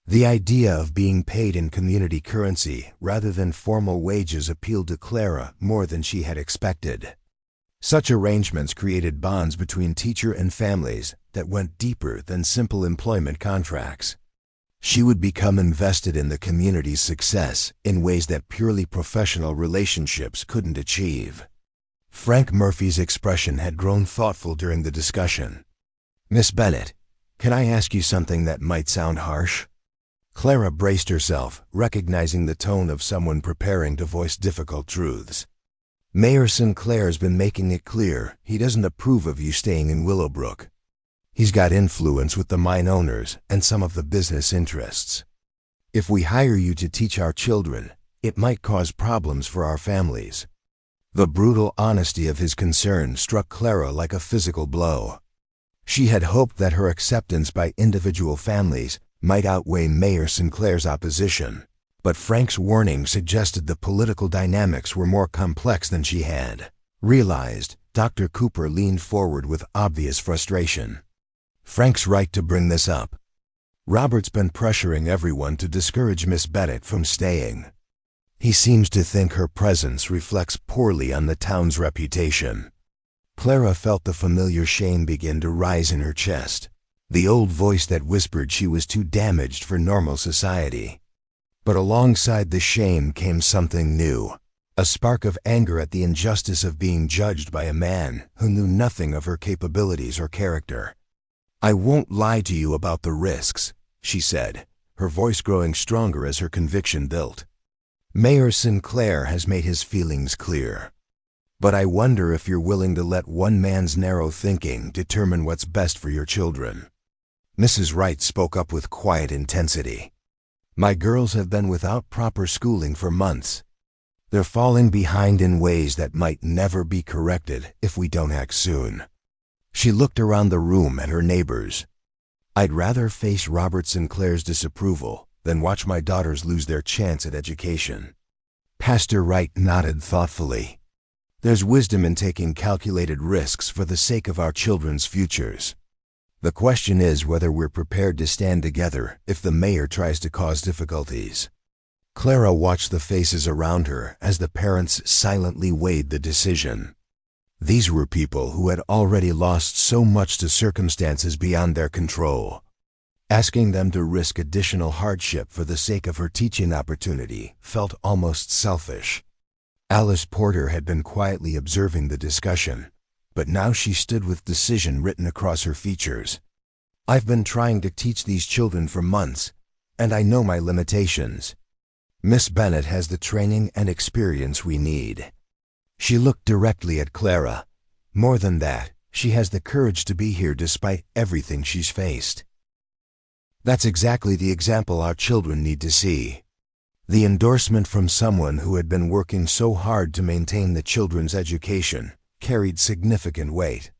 The idea of being paid in community currency rather than formal wages appealed to Clara more than she had expected. Such arrangements created bonds between teacher and families that went deeper than simple employment contracts. She would become invested in the community's success in ways that purely professional relationships couldn't achieve. Frank Murphy's expression had grown thoughtful during the discussion. Miss Bennett, can I ask you something that might sound harsh? Clara braced herself, recognizing the tone of someone preparing to voice difficult truths. Mayor Sinclair's been making it clear he doesn't approve of you staying in Willowbrook. He's got influence with the mine owners and some of the business interests. If we hire you to teach our children, it might cause problems for our families. The brutal honesty of his concern struck Clara like a physical blow. She had hoped that her acceptance by individual families might outweigh Mayor Sinclair's opposition, but Frank's warning suggested the political dynamics were more complex than she had realized. Dr. Cooper leaned forward with obvious frustration. Frank's right to bring this up. Robert's been pressuring everyone to discourage Miss Bennett from staying. He seems to think her presence reflects poorly on the town's reputation. Clara felt the familiar shame begin to rise in her chest, the old voice that whispered she was too damaged for normal society. But alongside the shame came something new, a spark of anger at the injustice of being judged by a man who knew nothing of her capabilities or character. I won't lie to you about the risks, she said, her voice growing stronger as her conviction built. Mayor Sinclair has made his feelings clear. But I wonder if you're willing to let one man's narrow thinking determine what's best for your children. Mrs. Wright spoke up with quiet intensity. My girls have been without proper schooling for months. They're falling behind in ways that might never be corrected if we don't act soon. She looked around the room at her neighbors. I'd rather face Robert Sinclair's disapproval than watch my daughters lose their chance at education. Pastor Wright nodded thoughtfully. There's wisdom in taking calculated risks for the sake of our children's futures. The question is whether we're prepared to stand together if the mayor tries to cause difficulties. Clara watched the faces around her as the parents silently weighed the decision. These were people who had already lost so much to circumstances beyond their control. Asking them to risk additional hardship for the sake of her teaching opportunity felt almost selfish. Alice Porter had been quietly observing the discussion, but now she stood with decision written across her features. I've been trying to teach these children for months, and I know my limitations. Miss Bennett has the training and experience we need. She looked directly at Clara. More than that, she has the courage to be here despite everything she's faced. That's exactly the example our children need to see. The endorsement from someone who had been working so hard to maintain the children's education carried significant weight.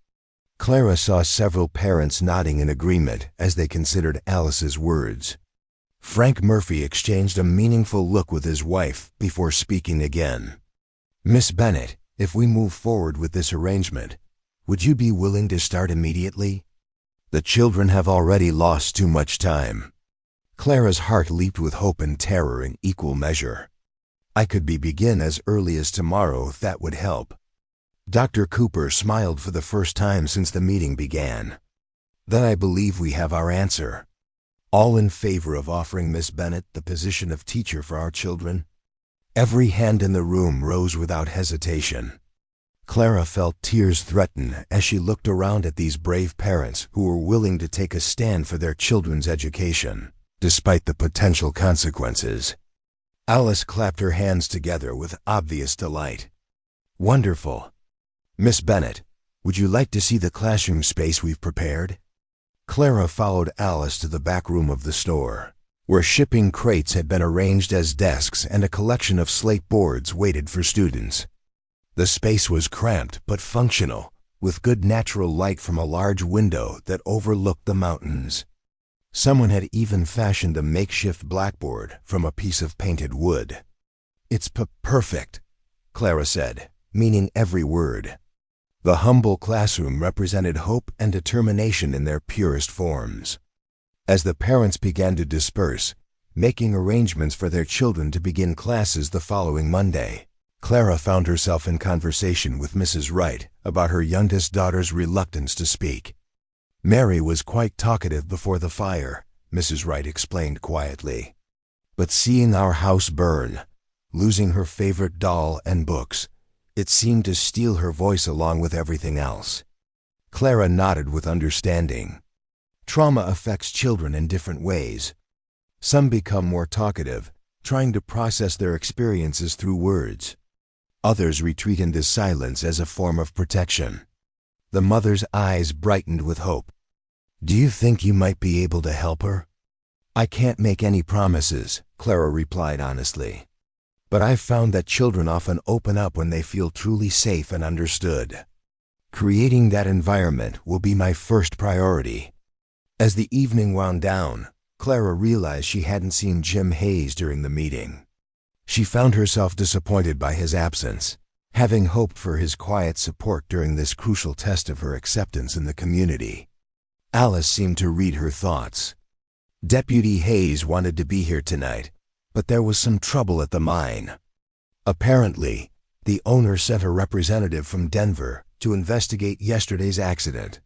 Clara saw several parents nodding in agreement as they considered Alice's words. Frank Murphy exchanged a meaningful look with his wife before speaking again. Miss Bennett, If we move forward with this arrangement, would you be willing to start immediately? The children have already lost too much time. Clara's heart leaped with hope and terror in equal measure. I could begin as early as tomorrow if that would help. Dr. Cooper smiled for the first time since the meeting began. Then I believe we have our answer. All in favor of offering Miss Bennett the position of teacher for our children? Every hand in the room rose without hesitation. Clara felt tears threaten as she looked around at these brave parents who were willing to take a stand for their children's education, despite the potential consequences. Alice clapped her hands together with obvious delight. Wonderful. Miss Bennett, would you like to see the classroom space we've prepared? Clara followed Alice to the back room of the store, where shipping crates had been arranged as desks and a collection of slate boards waited for students. The space was cramped but functional, with good natural light from a large window that overlooked the mountains. Someone had even fashioned a makeshift blackboard from a piece of painted wood. It's perfect, Clara said, meaning every word. The humble classroom represented hope and determination in their purest forms. As the parents began to disperse, making arrangements for their children to begin classes the following Monday, Clara found herself in conversation with Mrs. Wright about her youngest daughter's reluctance to speak. Mary was quite talkative before the fire, Mrs. Wright explained quietly. But seeing our house burn, losing her favorite doll and books, it seemed to steal her voice along with everything else. Clara nodded with understanding. Trauma affects children in different ways. Some become more talkative, trying to process their experiences through words. Others retreat into silence as a form of protection. The mother's eyes brightened with hope. Do you think you might be able to help her? I can't make any promises, Clara replied honestly. But I've found that children often open up when they feel truly safe and understood. Creating that environment will be my first priority. As the evening wound down, Clara realized she hadn't seen Jim Hayes during the meeting. She found herself disappointed by his absence, having hoped for his quiet support during this crucial test of her acceptance in the community. Alice seemed to read her thoughts. Deputy Hayes wanted to be here tonight, but there was some trouble at the mine. Apparently, the owner sent a representative from Denver to investigate yesterday's accident.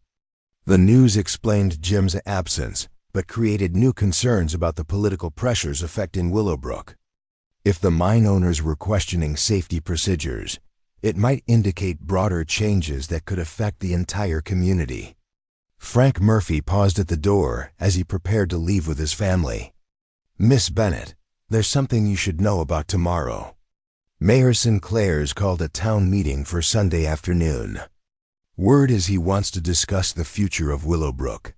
The news explained Jim's absence, but created new concerns about the political pressures affecting Willowbrook. If the mine owners were questioning safety procedures, it might indicate broader changes that could affect the entire community. Frank Murphy paused at the door as he prepared to leave with his family. Miss Bennett, there's something you should know about tomorrow. Mayor Sinclair's called a town meeting for Sunday afternoon. Word is he wants to discuss the future of Willowbrook.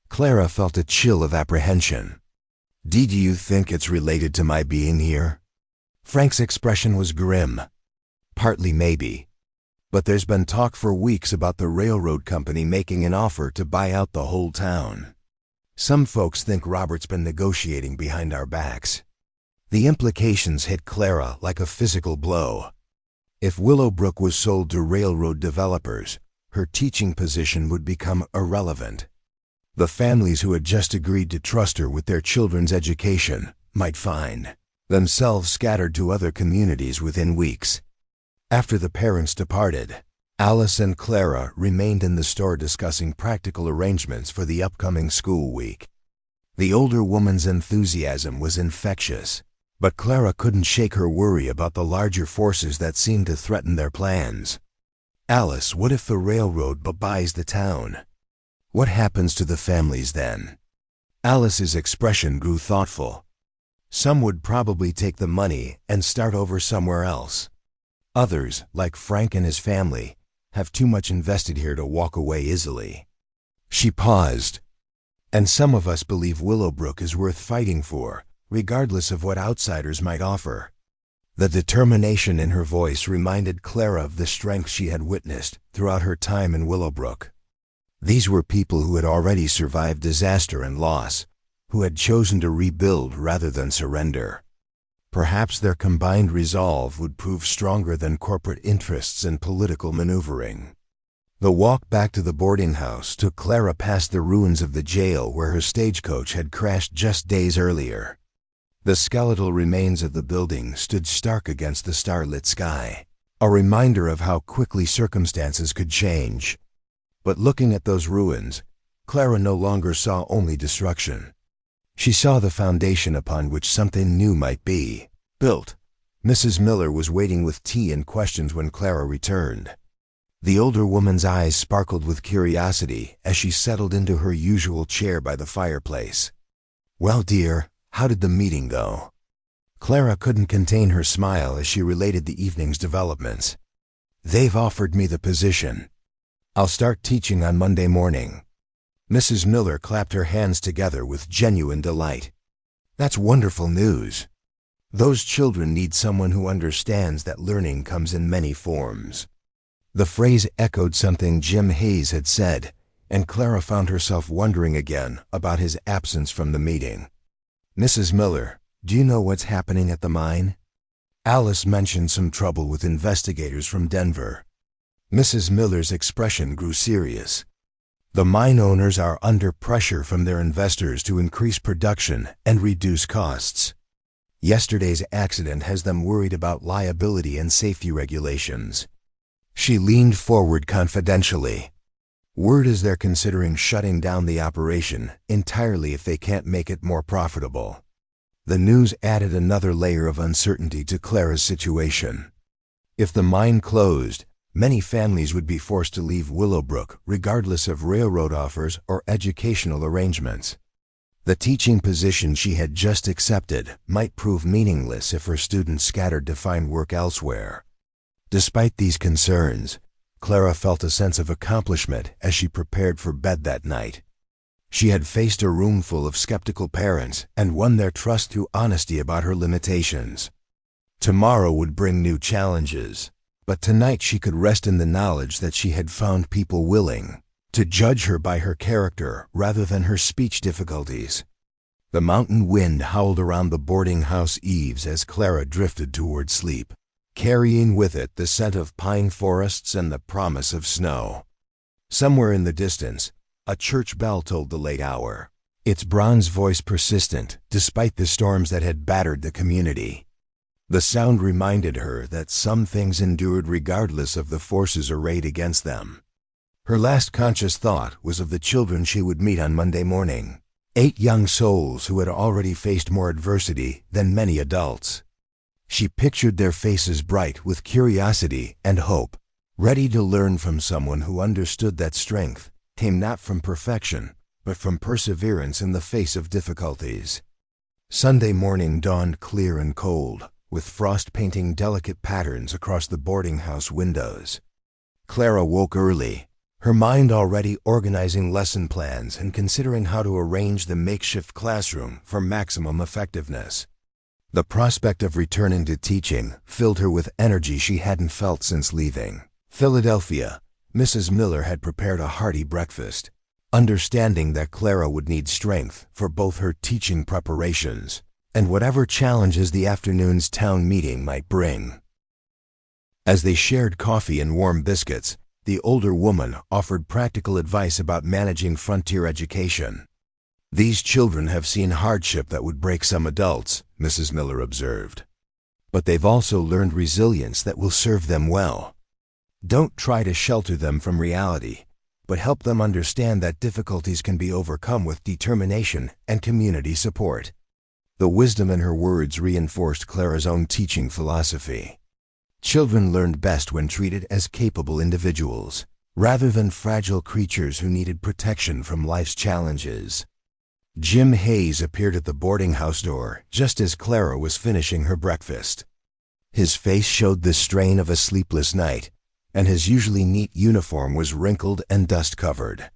Clara felt a chill of apprehension. Do you think it's related to my being here? Frank's expression was grim. Partly maybe. But there's been talk for weeks about the railroad company making an offer to buy out the whole town. Some folks think Robert's been negotiating behind our backs. The implications hit Clara like a physical blow. If Willowbrook was sold to railroad developers, her teaching position would become irrelevant. The families who had just agreed to trust her with their children's education might find themselves scattered to other communities within weeks. After the parents departed, Alice and Clara remained in the store discussing practical arrangements for the upcoming school week. The older woman's enthusiasm was infectious, but Clara couldn't shake her worry about the larger forces that seemed to threaten their plans. Alice, what if the railroad buys the town? What happens to the families then? Alice's expression grew thoughtful. Some would probably take the money and start over somewhere else. Others, like Frank and his family, have too much invested here to walk away easily. She paused. And some of us believe Willowbrook is worth fighting for, regardless of what outsiders might offer. The determination in her voice reminded Clara of the strength she had witnessed throughout her time in Willowbrook. These were people who had already survived disaster and loss, who had chosen to rebuild rather than surrender. Perhaps their combined resolve would prove stronger than corporate interests and political maneuvering. The walk back to the boarding house took Clara past the ruins of the jail where her stagecoach had crashed just days earlier. The skeletal remains of the building stood stark against the starlit sky, a reminder of how quickly circumstances could change. But looking at those ruins, Clara no longer saw only destruction. She saw the foundation upon which something new might be built. Mrs. Miller was waiting with tea and questions when Clara returned. The older woman's eyes sparkled with curiosity as she settled into her usual chair by the fireplace. "Well, dear, how did the meeting go?" Clara couldn't contain her smile as she related the evening's developments. "They've offered me the position. I'll start teaching on Monday morning." Mrs. Miller clapped her hands together with genuine delight. "That's wonderful news. Those children need someone who understands that learning comes in many forms." The phrase echoed something Jim Hayes had said, and Clara found herself wondering again about his absence from the meeting. "Mrs. Miller, do you know what's happening at the mine?" Alice mentioned some trouble with investigators from Denver. Mrs. Miller's expression grew serious. "The mine owners are under pressure from their investors to increase production and reduce costs. Yesterday's accident has them worried about liability and safety regulations." She leaned forward confidentially. "Word is they're considering shutting down the operation entirely if they can't make it more profitable." The news added another layer of uncertainty to Clara's situation. If the mine closed, many families would be forced to leave Willowbrook regardless of railroad offers or educational arrangements. The teaching position she had just accepted might prove meaningless if her students scattered to find work elsewhere. Despite these concerns, Clara felt a sense of accomplishment as she prepared for bed that night. She had faced a room full of skeptical parents and won their trust through honesty about her limitations. Tomorrow would bring new challenges, but tonight she could rest in the knowledge that she had found people willing to judge her by her character rather than her speech difficulties. The mountain wind howled around the boarding house eaves as Clara drifted toward sleep, carrying with it the scent of pine forests and the promise of snow. Somewhere in the distance, a church bell told the late hour, its bronze voice persistent despite the storms that had battered the community. The sound reminded her that some things endured regardless of the forces arrayed against them. Her last conscious thought was of the children she would meet on Monday morning, 8 young souls who had already faced more adversity than many adults. She pictured their faces bright with curiosity and hope, ready to learn from someone who understood that strength came not from perfection, but from perseverance in the face of difficulties. Sunday morning dawned clear and cold, with frost painting delicate patterns across the boarding house windows. Clara woke early, her mind already organizing lesson plans and considering how to arrange the makeshift classroom for maximum effectiveness. The prospect of returning to teaching filled her with energy she hadn't felt since leaving Philadelphia. Mrs. Miller had prepared a hearty breakfast, understanding that Clara would need strength for both her teaching preparations and whatever challenges the afternoon's town meeting might bring. As they shared coffee and warm biscuits, the older woman offered practical advice about managing frontier education. "These children have seen hardship that would break some adults," Mrs. Miller observed. "But they've also learned resilience that will serve them well. Don't try to shelter them from reality, but help them understand that difficulties can be overcome with determination and community support." The wisdom in her words reinforced Clara's own teaching philosophy. Children learned best when treated as capable individuals, rather than fragile creatures who needed protection from life's challenges. Jim Hayes appeared at the boarding house door just as Clara was finishing her breakfast. His face showed the strain of a sleepless night, and his usually neat uniform was wrinkled and dust-covered.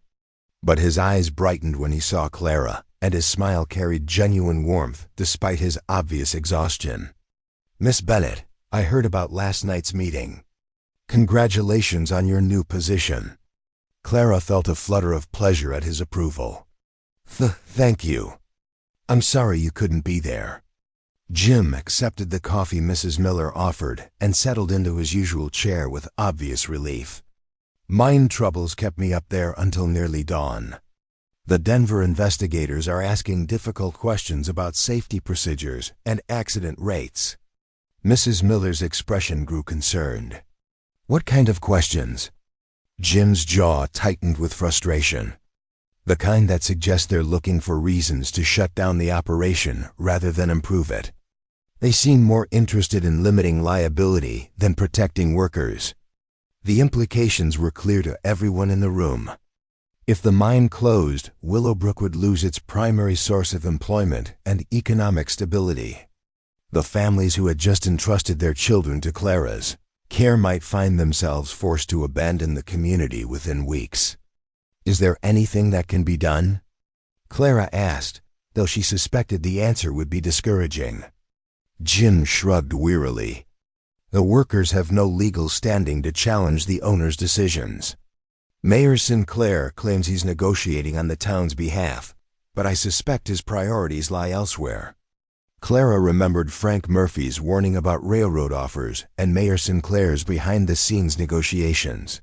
But his eyes brightened when he saw Clara, and his smile carried genuine warmth despite his obvious exhaustion. "Miss Bennett, I heard about last night's meeting. Congratulations on your new position." Clara felt a flutter of pleasure at his approval. Thank you. I'm sorry you couldn't be there." Jim accepted the coffee Mrs. Miller offered and settled into his usual chair with obvious relief. Mind troubles kept me up there until nearly dawn. The Denver investigators are asking difficult questions about safety procedures and accident rates. Mrs. Miller's expression grew concerned. What kind of questions? Jim's jaw tightened with frustration. The kind that suggests they're looking for reasons to shut down the operation rather than improve it. They seem more interested in limiting liability than protecting workers. The implications were clear to everyone in the room. If the mine closed, Willowbrook would lose its primary source of employment and economic stability. The families who had just entrusted their children to Clara's care might find themselves forced to abandon the community within weeks. Is there anything that can be done? Clara asked, though she suspected the answer would be discouraging. Jim shrugged wearily. The workers have no legal standing to challenge the owner's decisions. Mayor Sinclair claims he's negotiating on the town's behalf, but I suspect his priorities lie elsewhere. Clara remembered Frank Murphy's warning about railroad offers and Mayor Sinclair's behind-the-scenes negotiations.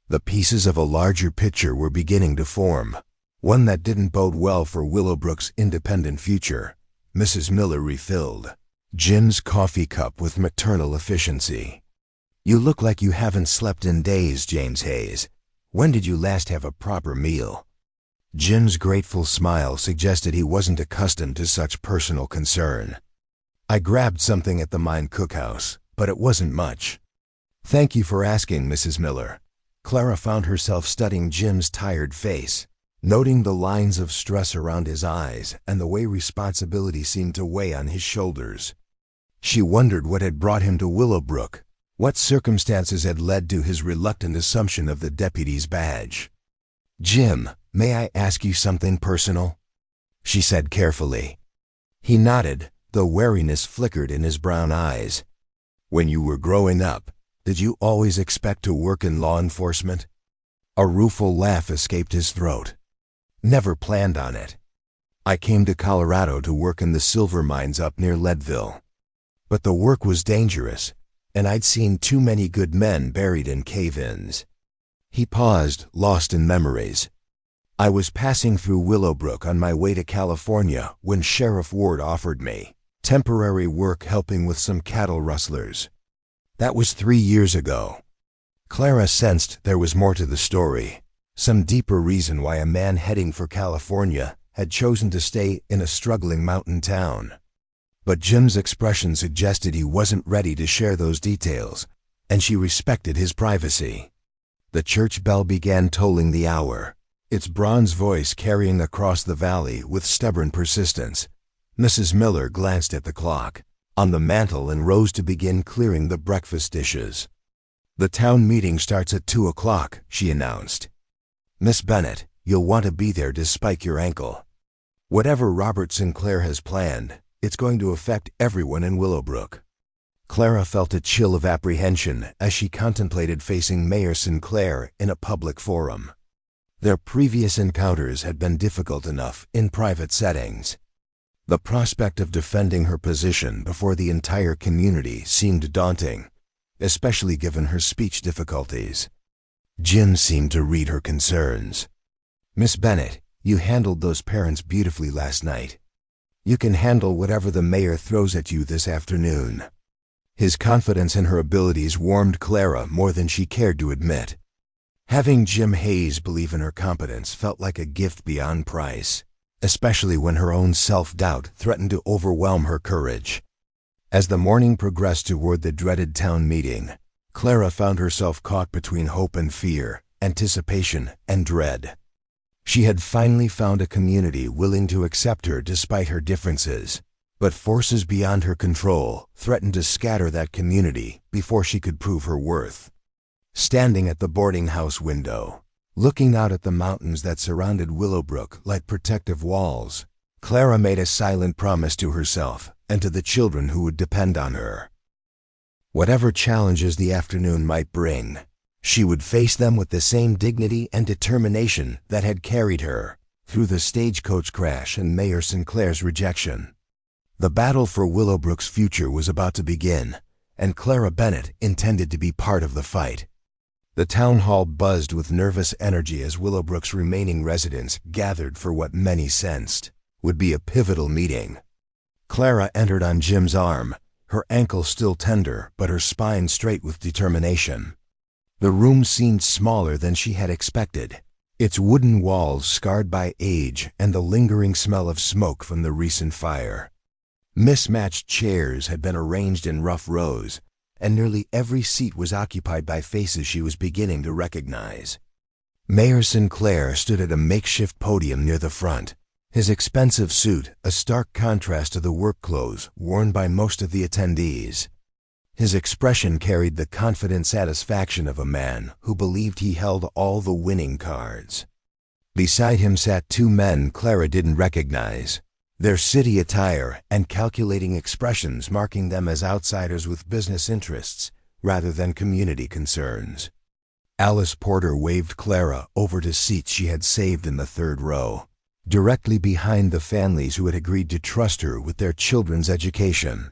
The pieces of a larger picture were beginning to form, one that didn't bode well for Willowbrook's independent future. Mrs. Miller refilled Jim's coffee cup with maternal efficiency. You look like you haven't slept in days, James Hayes. When did you last have a proper meal? Jim's grateful smile suggested he wasn't accustomed to such personal concern. I grabbed something at the mine cookhouse, but it wasn't much. Thank you for asking, Mrs. Miller. Clara found herself studying Jim's tired face, noting the lines of stress around his eyes and the way responsibility seemed to weigh on his shoulders. She wondered what had brought him to Willowbrook, what circumstances had led to his reluctant assumption of the deputy's badge. Jim, may I ask you something personal? She said carefully. He nodded, though wariness flickered in his brown eyes. When you were growing up, did you always expect to work in law enforcement? A rueful laugh escaped his throat. Never planned on it. I came to Colorado to work in the silver mines up near Leadville. But the work was dangerous, and I'd seen too many good men buried in cave-ins. He paused, lost in memories. I was passing through Willowbrook on my way to California when Sheriff Ward offered me temporary work helping with some cattle rustlers. That was 3 years ago. Clara sensed there was more to the story, some deeper reason why a man heading for California had chosen to stay in a struggling mountain town. But Jim's expression suggested he wasn't ready to share those details, and she respected his privacy. The church bell began tolling the hour, its bronze voice carrying across the valley with stubborn persistence. Mrs. Miller glanced at the clock on the mantel and rose to begin clearing the breakfast dishes. The town meeting starts at 2 o'clock, she announced. Miss Bennett, you'll want to be there to spike your ankle. Whatever Robert Sinclair has planned, it's going to affect everyone in Willowbrook. Clara felt a chill of apprehension as she contemplated facing Mayor Sinclair in a public forum. Their previous encounters had been difficult enough in private settings. The prospect of defending her position before the entire community seemed daunting, especially given her speech difficulties. Jim seemed to read her concerns. Miss Bennett, you handled those parents beautifully last night. You can handle whatever the mayor throws at you this afternoon. His confidence in her abilities warmed Clara more than she cared to admit. Having Jim Hayes believe in her competence felt like a gift beyond price, especially when her own self-doubt threatened to overwhelm her courage. As the morning progressed toward the dreaded town meeting, Clara found herself caught between hope and fear, anticipation and dread. She had finally found a community willing to accept her despite her differences, but forces beyond her control threatened to scatter that community before she could prove her worth. Standing at the boarding house window, looking out at the mountains that surrounded Willowbrook like protective walls, Clara made a silent promise to herself and to the children who would depend on her. Whatever challenges the afternoon might bring, she would face them with the same dignity and determination that had carried her through the Stagecoach crash and Mayor Sinclair's rejection. The battle for Willowbrook's future was about to begin, and Clara Bennett intended to be part of the fight. The town hall buzzed with nervous energy as Willowbrook's remaining residents gathered for what many sensed would be a pivotal meeting. Clara entered on Jim's arm, her ankle still tender but her spine straight with determination. The room seemed smaller than she had expected, its wooden walls scarred by age and the lingering smell of smoke from the recent fire. Mismatched chairs had been arranged in rough rows, and nearly every seat was occupied by faces she was beginning to recognize. Mayor Sinclair stood at a makeshift podium near the front, his expensive suit a stark contrast to the work clothes worn by most of the attendees. His expression carried the confident satisfaction of a man who believed he held all the winning cards. Beside him sat two men Clara didn't recognize, their city attire and calculating expressions marking them as outsiders with business interests rather than community concerns. Alice Porter waved Clara over to seats she had saved in the third row, directly behind the families who had agreed to trust her with their children's education.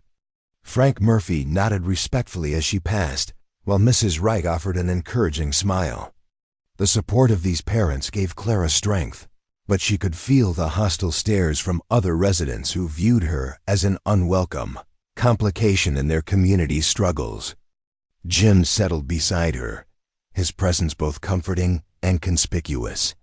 Frank Murphy nodded respectfully as she passed, while Mrs. Wright offered an encouraging smile. The support of these parents gave Clara strength, but she could feel the hostile stares from other residents who viewed her as an unwelcome complication in their community's struggles. Jim settled beside her, his presence both comforting and conspicuous.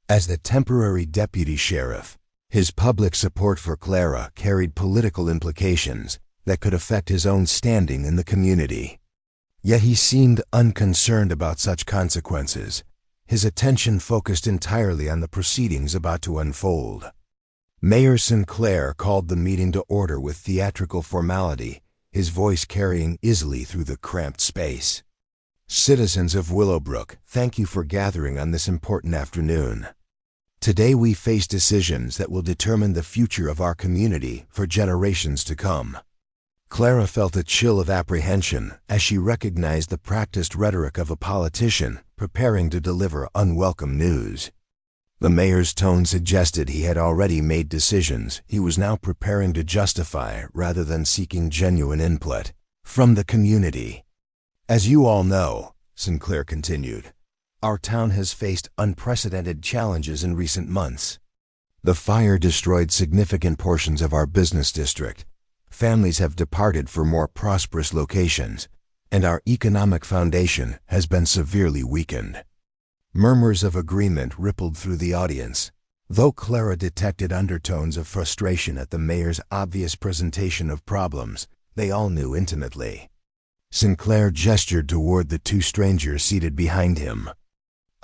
As the temporary deputy sheriff, his public support for Clara carried political implications that could affect his own standing in the community. Yet he seemed unconcerned about such consequences, his attention focused entirely on the proceedings about to unfold. Mayor Sinclair called the meeting to order with theatrical formality, his voice carrying easily through the cramped space. Citizens of Willowbrook, thank you for gathering on this important afternoon. Today we face decisions that will determine the future of our community for generations to come. Clara felt a chill of apprehension as she recognized the practiced rhetoric of a politician preparing to deliver unwelcome news. The mayor's tone suggested he had already made decisions he was now preparing to justify rather than seeking genuine input from the community. As you all know, Sinclair continued, our town has faced unprecedented challenges in recent months. The fire destroyed significant portions of our business district. Families have departed for more prosperous locations, and our economic foundation has been severely weakened. Murmurs of agreement rippled through the audience, though Clara detected undertones of frustration at the mayor's obvious presentation of problems they all knew intimately. Sinclair gestured toward the two strangers seated behind him.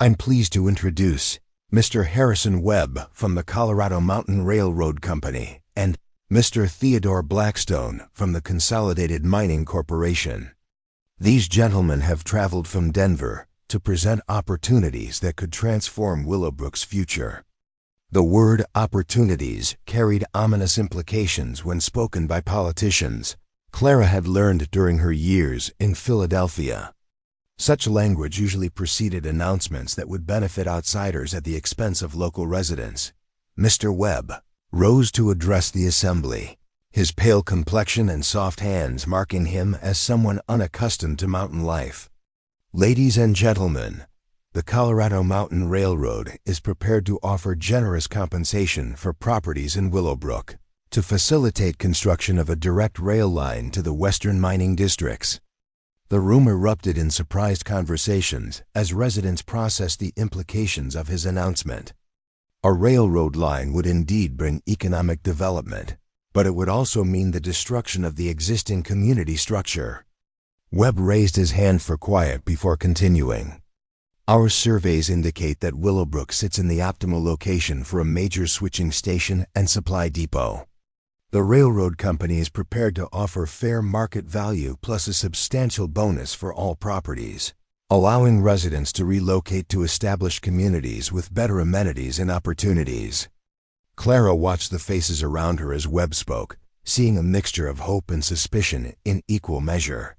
I'm pleased to introduce Mr. Harrison Webb from the Colorado Mountain Railroad Company and Mr. Theodore Blackstone from the Consolidated Mining Corporation. These gentlemen have traveled from Denver to present opportunities that could transform Willowbrook's future. The word opportunities carried ominous implications when spoken by politicians. Clara had learned during her years in Philadelphia. Such language usually preceded announcements that would benefit outsiders at the expense of local residents. Mr. Webb rose to address the assembly, his pale complexion and soft hands marking him as someone unaccustomed to mountain life. Ladies and gentlemen, the Colorado Mountain Railroad is prepared to offer generous compensation for properties in Willowbrook to facilitate construction of a direct rail line to the western mining districts. The room erupted in surprised conversations as residents processed the implications of his announcement. A railroad line would indeed bring economic development, but it would also mean the destruction of the existing community structure. Webb raised his hand for quiet before continuing. Our surveys indicate that Willowbrook sits in the optimal location for a major switching station and supply depot. The railroad company is prepared to offer fair market value plus a substantial bonus for all properties, allowing residents to relocate to established communities with better amenities and opportunities. Clara watched the faces around her as Webb spoke, seeing a mixture of hope and suspicion in equal measure.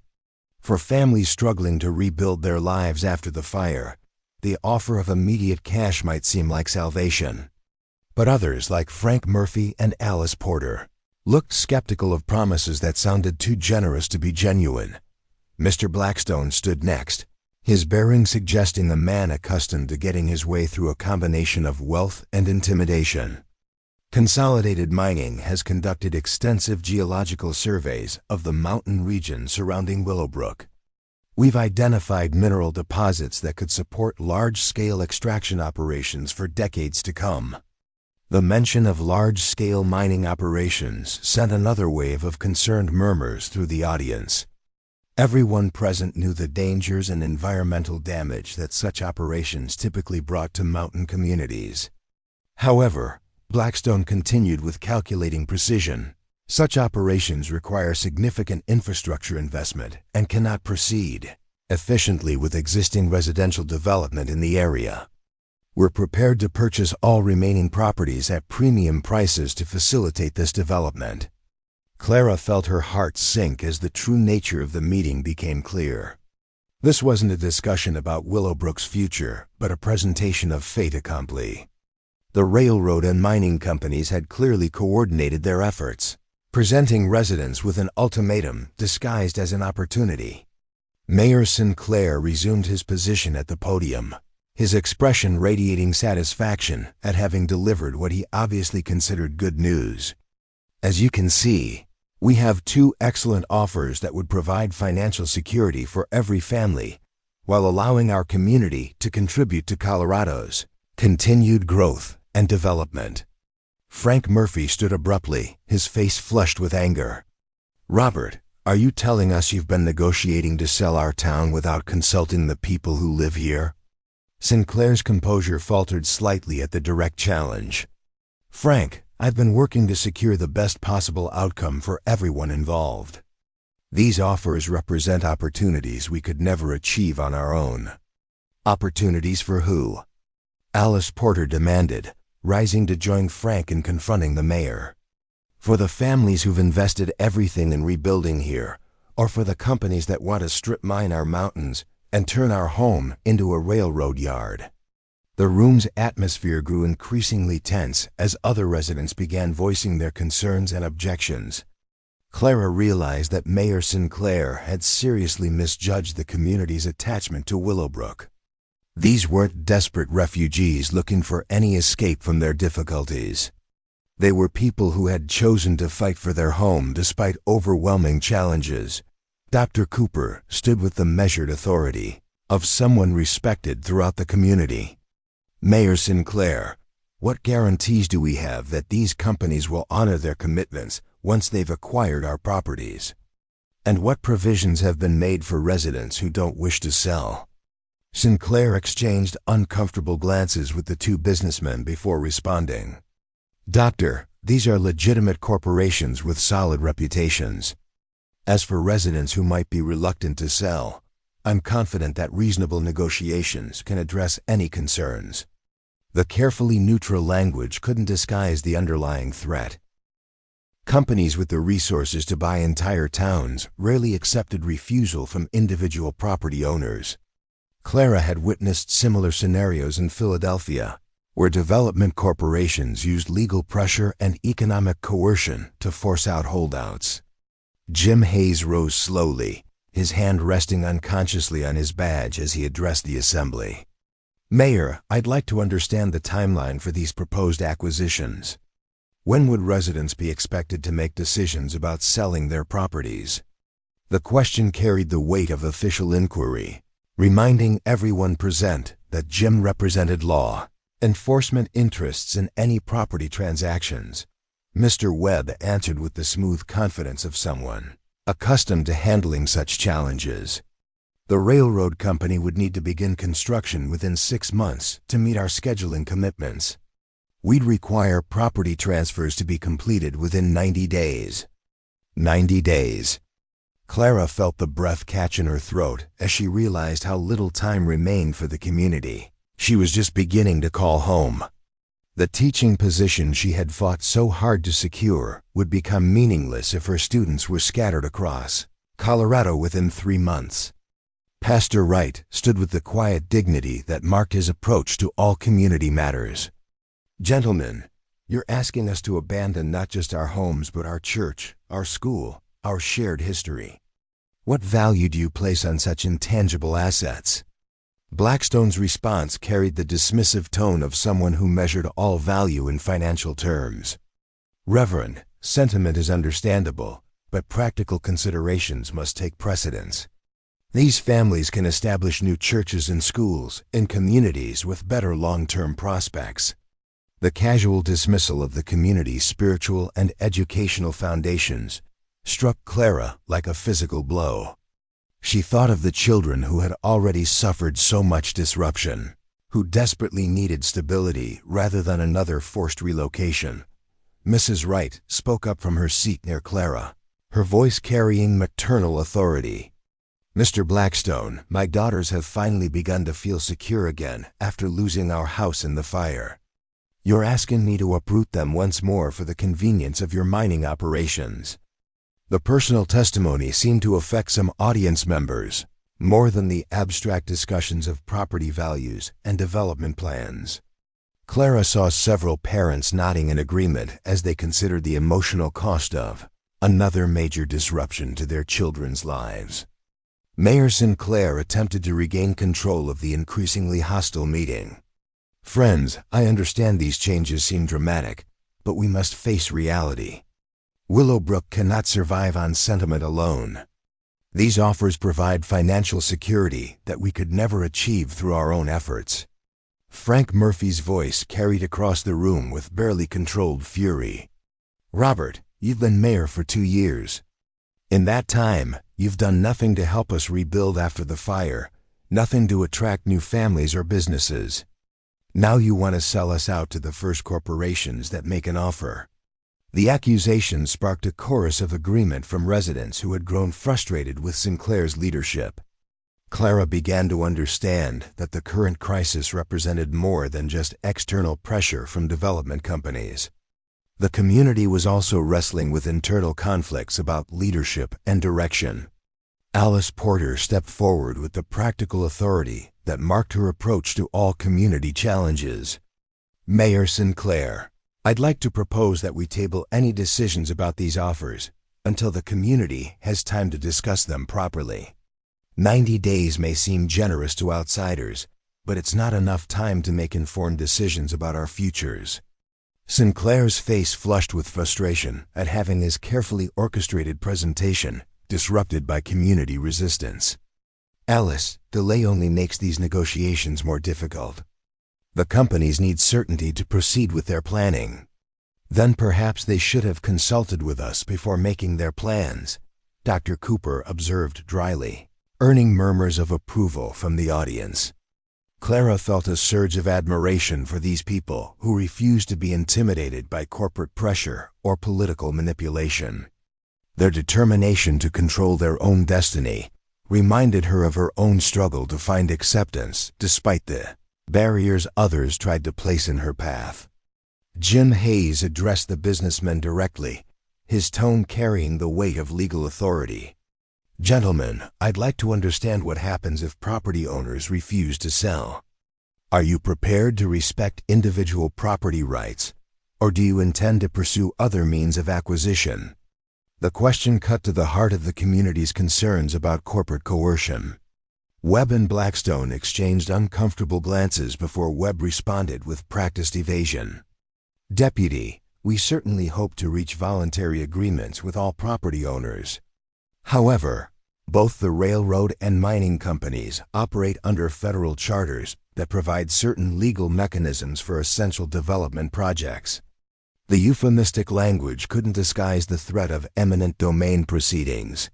For families struggling to rebuild their lives after the fire, the offer of immediate cash might seem like salvation. But others, like Frank Murphy and Alice Porter, looked skeptical of promises that sounded too generous to be genuine. Mr. Blackstone stood next, his bearing suggesting a man accustomed to getting his way through a combination of wealth and intimidation. Consolidated Mining has conducted extensive geological surveys of the mountain region surrounding Willowbrook. We've identified mineral deposits that could support large-scale extraction operations for decades to come. The mention of large-scale mining operations sent another wave of concerned murmurs through the audience. Everyone present knew the dangers and environmental damage that such operations typically brought to mountain communities. However, Blackstone continued with calculating precision. Such operations require significant infrastructure investment and cannot proceed efficiently with existing residential development in the area. We're prepared to purchase all remaining properties at premium prices to facilitate this development. Clara felt her heart sink as the true nature of the meeting became clear. This wasn't a discussion about Willowbrook's future, but a presentation of fait accompli. The railroad and mining companies had clearly coordinated their efforts, presenting residents with an ultimatum disguised as an opportunity. Mayor Sinclair resumed his position at the podium, his expression radiating satisfaction at having delivered what he obviously considered good news. As you can see, we have two excellent offers that would provide financial security for every family, while allowing our community to contribute to Colorado's continued growth and development. Frank Murphy stood abruptly, his face flushed with anger. Robert, are you telling us you've been negotiating to sell our town without consulting the people who live here? Sinclair's composure faltered slightly at the direct challenge. Frank, I've been working to secure the best possible outcome for everyone involved. These offers represent opportunities we could never achieve on our own. Opportunities for who? Alice Porter demanded, rising to join Frank in confronting the mayor. For the families who've invested everything in rebuilding here, or for the companies that want to strip mine our mountains and turn our home into a railroad yard. The room's atmosphere grew increasingly tense as other residents began voicing their concerns and objections. Clara realized that Mayor Sinclair had seriously misjudged the community's attachment to Willowbrook. These weren't desperate refugees looking for any escape from their difficulties. They were people who had chosen to fight for their home despite overwhelming challenges. Dr. Cooper stood with the measured authority of someone respected throughout the community. Mayor Sinclair, what guarantees do we have that these companies will honor their commitments once they've acquired our properties? And what provisions have been made for residents who don't wish to sell? Sinclair exchanged uncomfortable glances with the two businessmen before responding. Doctor, these are legitimate corporations with solid reputations. As for residents who might be reluctant to sell, I'm confident that reasonable negotiations can address any concerns. The carefully neutral language couldn't disguise the underlying threat. Companies with the resources to buy entire towns rarely accepted refusal from individual property owners. Clara had witnessed similar scenarios in Philadelphia, where development corporations used legal pressure and economic coercion to force out holdouts. Jim Hayes rose slowly, his hand resting unconsciously on his badge as he addressed the assembly. Mayor, I'd like to understand the timeline for these proposed acquisitions. When would residents be expected to make decisions about selling their properties? The question carried the weight of official inquiry, reminding everyone present that Jim represented law, enforcement interests in any property transactions. Mr. Webb answered with the smooth confidence of someone accustomed to handling such challenges. The railroad company would need to begin construction within 6 months to meet our scheduling commitments. We'd require property transfers to be completed within 90 days. 90 days. Clara felt the breath catch in her throat as she realized how little time remained for the community she was just beginning to call home. The teaching position she had fought so hard to secure would become meaningless if her students were scattered across Colorado within 3 months. Pastor Wright stood with the quiet dignity that marked his approach to all community matters. Gentlemen, You're asking us to abandon not just our homes but our church, our school, our shared history. What value do you place on such intangible assets? Blackstone's response carried the dismissive tone of someone who measured all value in financial terms. Reverend, sentiment is understandable, but practical considerations must take precedence. These families can establish new churches and schools in communities with better long-term prospects. The casual dismissal of the community's spiritual and educational foundations struck Clara like a physical blow. She thought of the children who had already suffered so much disruption, who desperately needed stability rather than another forced relocation. Mrs. Wright spoke up from her seat near Clara, her voice carrying maternal authority. "Mr. Blackstone, my daughters have finally begun to feel secure again after losing our house in the fire. You're asking me to uproot them once more for the convenience of your mining operations." The personal testimony seemed to affect some audience members, more than the abstract discussions of property values and development plans. Clara saw several parents nodding in agreement as they considered the emotional cost of another major disruption to their children's lives. Mayor Sinclair attempted to regain control of the increasingly hostile meeting. "Friends, I understand these changes seem dramatic, but we must face reality. Willowbrook cannot survive on sentiment alone. These offers provide financial security that we could never achieve through our own efforts." Frank Murphy's voice carried across the room with barely controlled fury. "Robert, you've been mayor for 2 years. In that time, you've done nothing to help us rebuild after the fire, nothing to attract new families or businesses. Now you want to sell us out to the first corporations that make an offer." The accusation sparked a chorus of agreement from residents who had grown frustrated with Sinclair's leadership. Clara began to understand that the current crisis represented more than just external pressure from development companies. The community was also wrestling with internal conflicts about leadership and direction. Alice Porter stepped forward with the practical authority that marked her approach to all community challenges. "Mayor Sinclair, I'd like to propose that we table any decisions about these offers until the community has time to discuss them properly. 90 days may seem generous to outsiders, but it's not enough time to make informed decisions about our futures." Sinclair's face flushed with frustration at having his carefully orchestrated presentation disrupted by community resistance. "Alice, delay only makes these negotiations more difficult. The companies need certainty to proceed with their planning. Then perhaps they should have consulted with us before making their plans," Dr. Cooper observed dryly, earning murmurs of approval from the audience. Clara felt a surge of admiration for these people who refused to be intimidated by corporate pressure or political manipulation. Their determination to control their own destiny reminded her of her own struggle to find acceptance despite the barriers others tried to place in her path. Jim Hayes addressed the businessmen directly, his tone carrying the weight of legal authority. "Gentlemen, I'd like to understand what happens if property owners refuse to sell. Are you prepared to respect individual property rights, or do you intend to pursue other means of acquisition?" The question cut to the heart of the community's concerns about corporate coercion. Webb and Blackstone exchanged uncomfortable glances before Webb responded with practiced evasion. "Deputy, we certainly hope to reach voluntary agreements with all property owners. However, both the railroad and mining companies operate under federal charters that provide certain legal mechanisms for essential development projects." The euphemistic language couldn't disguise the threat of eminent domain proceedings.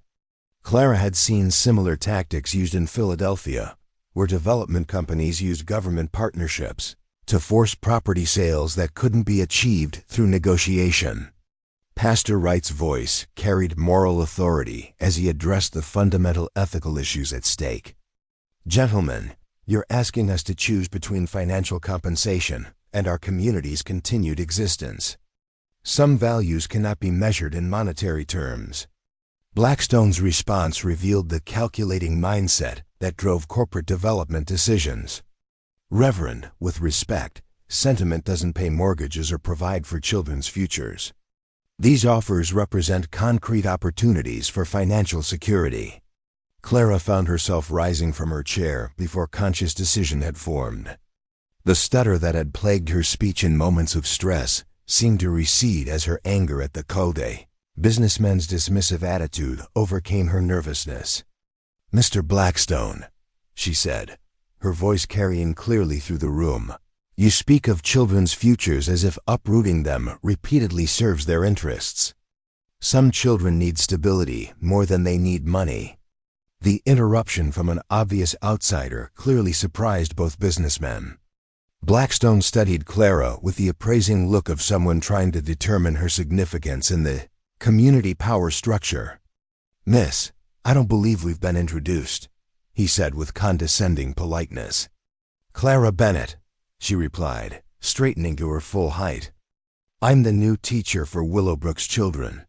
Clara had seen similar tactics used in Philadelphia, where development companies used government partnerships to force property sales that couldn't be achieved through negotiation. Pastor Wright's voice carried moral authority as he addressed the fundamental ethical issues at stake. "Gentlemen, you're asking us to choose between financial compensation and our community's continued existence. Some values cannot be measured in monetary terms." Blackstone's response revealed the calculating mindset that drove corporate development decisions. "Reverend, with respect, sentiment doesn't pay mortgages or provide for children's futures. These offers represent concrete opportunities for financial security. Clara found herself rising from her chair before conscious decision had formed. The stutter that had plagued her speech in moments of stress seemed to recede as her anger at the Code businessmen's dismissive attitude overcame her nervousness. "Mr. Blackstone," she said, her voice carrying clearly through the room, "you speak of children's futures as if uprooting them repeatedly serves their interests. Some children need stability more than they need money." The interruption from an obvious outsider clearly surprised both businessmen. Blackstone studied Clara with the appraising look of someone trying to determine her significance in the community power structure. "Miss, I don't believe we've been introduced," he said with condescending politeness. "Clara Bennett," she replied, straightening to her full height. "I'm the new teacher for Willowbrook's children."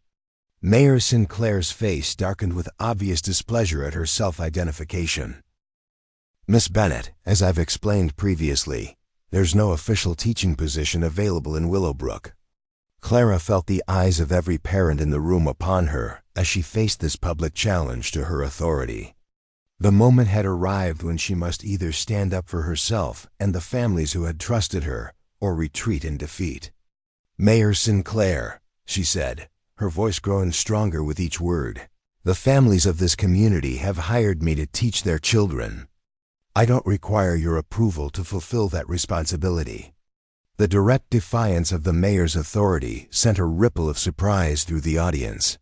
Mayor Sinclair's face darkened with obvious displeasure at her self-identification. "Miss Bennett, as I've explained previously, there's no official teaching position available in Willowbrook." Clara felt the eyes of every parent in the room upon her as she faced this public challenge to her authority. The moment had arrived when she must either stand up for herself and the families who had trusted her, or retreat in defeat. "Mayor Sinclair," she said, her voice growing stronger with each word, "the families of this community have hired me to teach their children. I don't require your approval to fulfill that responsibility." The direct defiance of the mayor's authority sent a ripple of surprise through the audience.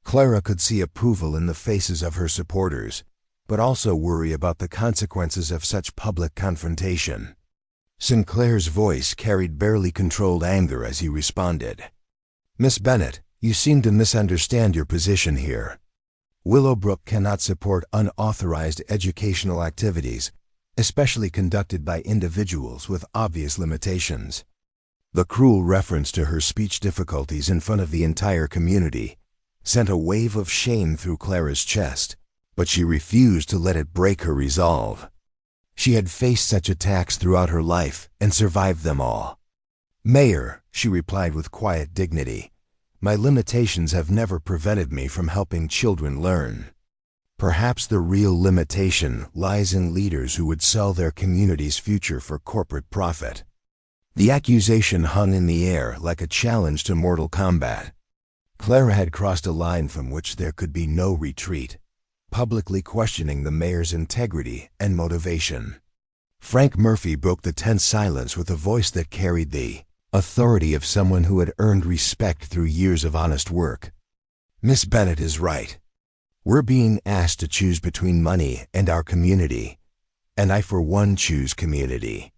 Clara could see approval in the faces of her supporters, but also worry about the consequences of such public confrontation. Sinclair's voice carried barely controlled anger as he responded. "Miss Bennett, you seem to misunderstand your position here. Willowbrook cannot support unauthorized educational activities, especially conducted by individuals with obvious limitations." The cruel reference to her speech difficulties in front of the entire community sent a wave of shame through Clara's chest, but she refused to let it break her resolve. She had faced such attacks throughout her life and survived them all. "Mayor," she replied with quiet dignity, "my limitations have never prevented me from helping children learn. Perhaps the real limitation lies in leaders who would sell their community's future for corporate profit." The accusation hung in the air like a challenge to mortal combat. Clara had crossed a line from which there could be no retreat, publicly questioning the mayor's integrity and motivation. Frank Murphy broke the tense silence with a voice that carried the authority of someone who had earned respect through years of honest work. "Miss Bennett is right. We're being asked to choose between money and our community, and I for one choose community."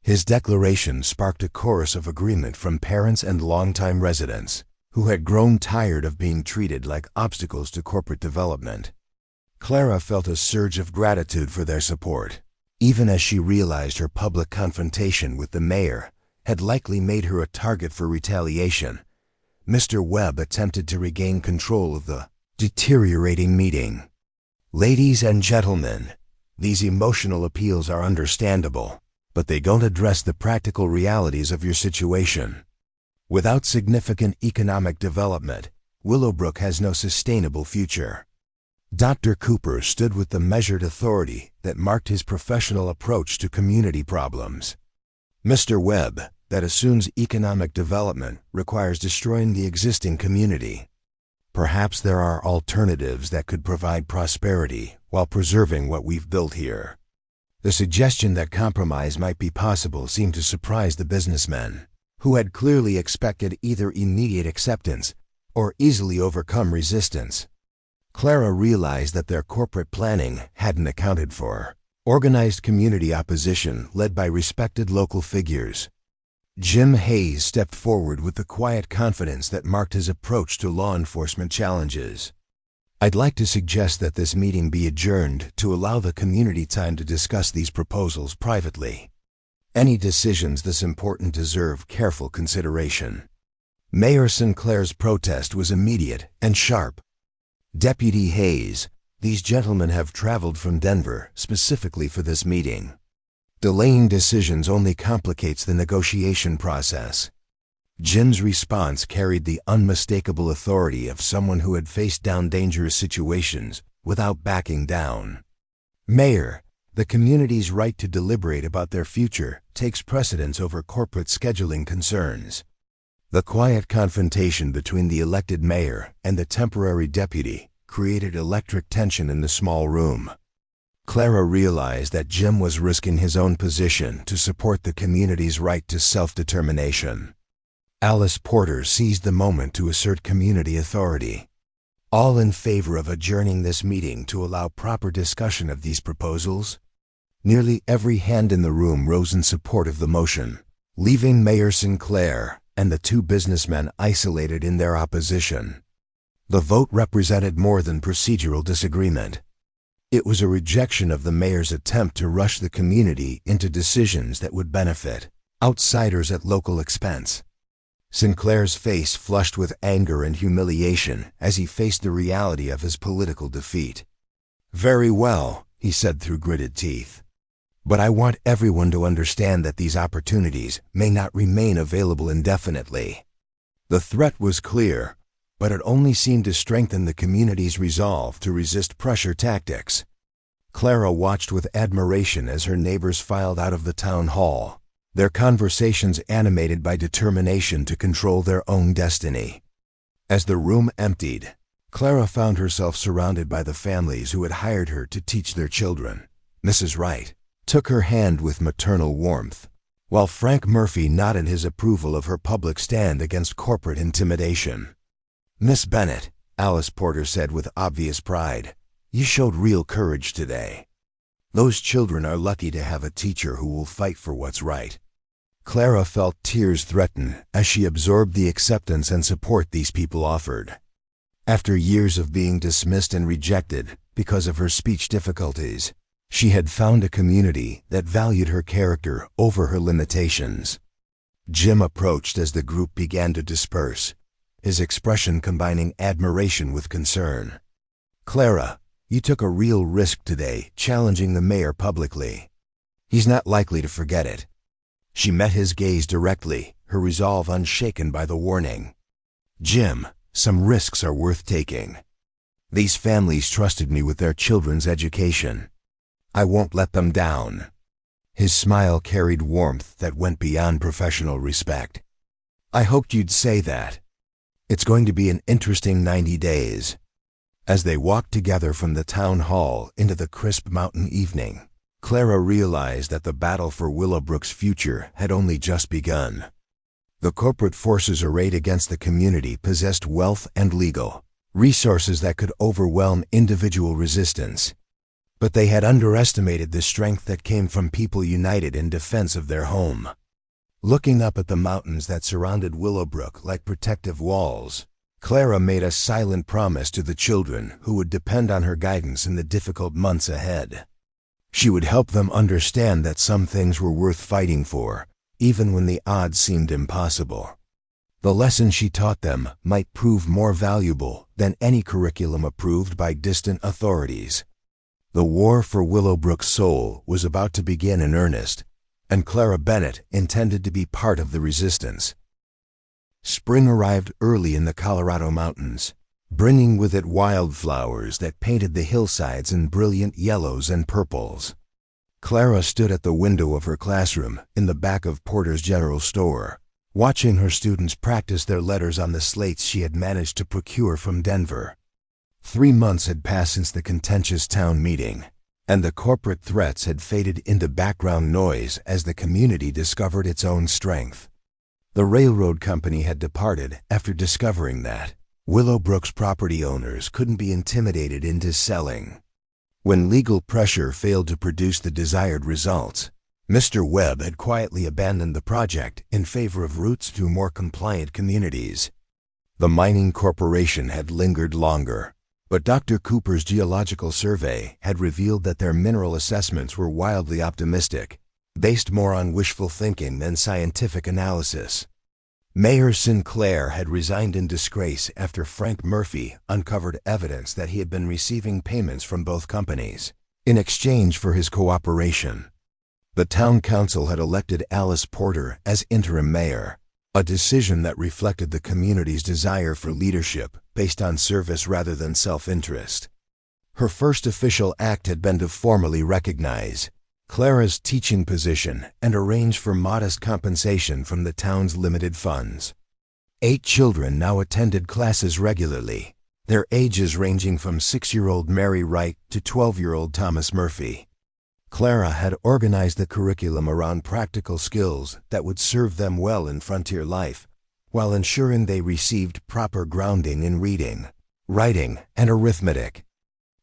His declaration sparked a chorus of agreement from parents and longtime residents who had grown tired of being treated like obstacles to corporate development. Clara felt a surge of gratitude for their support, even as she realized her public confrontation with the mayor had likely made her a target for retaliation. Mr. Webb attempted to regain control of the deteriorating meeting. "Ladies and gentlemen, these emotional appeals are understandable, but they don't address the practical realities of your situation. Without significant economic development, Willowbrook has no sustainable future." Dr. Cooper stood with the measured authority that marked his professional approach to community problems. "Mr. Webb, that assumes economic development requires destroying the existing community. Perhaps there are alternatives that could provide prosperity while preserving what we've built here." The suggestion that compromise might be possible seemed to surprise the businessmen, who had clearly expected either immediate acceptance or easily overcome resistance. Clara realized that their corporate planning hadn't accounted for organized community opposition led by respected local figures. Jim Hayes stepped forward with the quiet confidence that marked his approach to law enforcement challenges. "I'd like to suggest that this meeting be adjourned to allow the community time to discuss these proposals privately. Any decisions this important deserve careful consideration." Mayor Sinclair's protest was immediate and sharp. "Deputy Hayes, these gentlemen have traveled from Denver specifically for this meeting. Delaying decisions only complicates the negotiation process. Jim's response carried the unmistakable authority of someone who had faced down dangerous situations without backing down. Mayor, the community's right to deliberate about their future takes precedence over corporate scheduling concerns. The quiet confrontation between the elected mayor and the temporary deputy created electric tension in the small room. Clara realized that Jim was risking his own position to support the community's right to self-determination. Alice Porter seized the moment to assert community authority. All in favor of adjourning this meeting to allow proper discussion of these proposals? Nearly every hand in the room rose in support of the motion, leaving Mayor Sinclair and the two businessmen isolated in their opposition. The vote represented more than procedural disagreement. It was a rejection of the mayor's attempt to rush the community into decisions that would benefit outsiders at local expense. Sinclair's face flushed with anger and humiliation as he faced the reality of his political defeat. "Very well," he said through gritted teeth. "But I want everyone to understand that these opportunities may not remain available indefinitely." The threat was clear, but it only seemed to strengthen the community's resolve to resist pressure tactics. Clara watched with admiration as her neighbors filed out of the town hall, their conversations animated by determination to control their own destiny. As the room emptied, Clara found herself surrounded by the families who had hired her to teach their children. Mrs. Wright took her hand with maternal warmth, while Frank Murphy nodded his approval of her public stand against corporate intimidation. "Miss Bennett," Alice Porter said with obvious pride, "you showed real courage today. Those children are lucky to have a teacher who will fight for what's right." Clara felt tears threaten as she absorbed the acceptance and support these people offered. After years of being dismissed and rejected because of her speech difficulties, she had found a community that valued her character over her limitations. Jim approached as the group began to disperse, his expression combining admiration with concern. "Clara, you took a real risk today, challenging the mayor publicly. He's not likely to forget it." She met his gaze directly, her resolve unshaken by the warning. "Jim, some risks are worth taking. These families trusted me with their children's education. I won't let them down." His smile carried warmth that went beyond professional respect. "I hoped you'd say that. It's going to be an interesting 90 days. As they walked together from the town hall into the crisp mountain evening, Clara realized that the battle for Willowbrook's future had only just begun. The corporate forces arrayed against the community possessed wealth and legal resources that could overwhelm individual resistance. But they had underestimated the strength that came from people united in defense of their home. Looking up at the mountains that surrounded Willowbrook like protective walls, Clara made a silent promise to the children who would depend on her guidance in the difficult months ahead. She would help them understand that some things were worth fighting for, even when the odds seemed impossible. The lesson she taught them might prove more valuable than any curriculum approved by distant authorities. The war for Willowbrook's soul was about to begin in earnest, and Clara Bennett intended to be part of the resistance. Spring arrived early in the Colorado mountains, bringing with it wildflowers that painted the hillsides in brilliant yellows and purples. Clara stood at the window of her classroom in the back of Porter's General Store, watching her students practice their letters on the slates she had managed to procure from Denver. 3 months had passed since the contentious town meeting, and the corporate threats had faded into background noise as the community discovered its own strength. The railroad company had departed after discovering that Willowbrook's property owners couldn't be intimidated into selling. When legal pressure failed to produce the desired results, Mr. Webb had quietly abandoned the project in favor of routes to more compliant communities. The mining corporation had lingered longer, but Dr. Cooper's geological survey had revealed that their mineral assessments were wildly optimistic, based more on wishful thinking than scientific analysis. Mayor Sinclair had resigned in disgrace after Frank Murphy uncovered evidence that he had been receiving payments from both companies in exchange for his cooperation. The town council had elected Alice Porter as interim mayor, a decision that reflected the community's desire for leadership based on service rather than self-interest. Her first official act had been to formally recognize Clara's teaching position and arrange for modest compensation from the town's limited funds. 8 children now attended classes regularly, their ages ranging from 6-year-old Mary Wright to 12-year-old Thomas Murphy. Clara had organized the curriculum around practical skills that would serve them well in frontier life, while ensuring they received proper grounding in reading, writing, and arithmetic.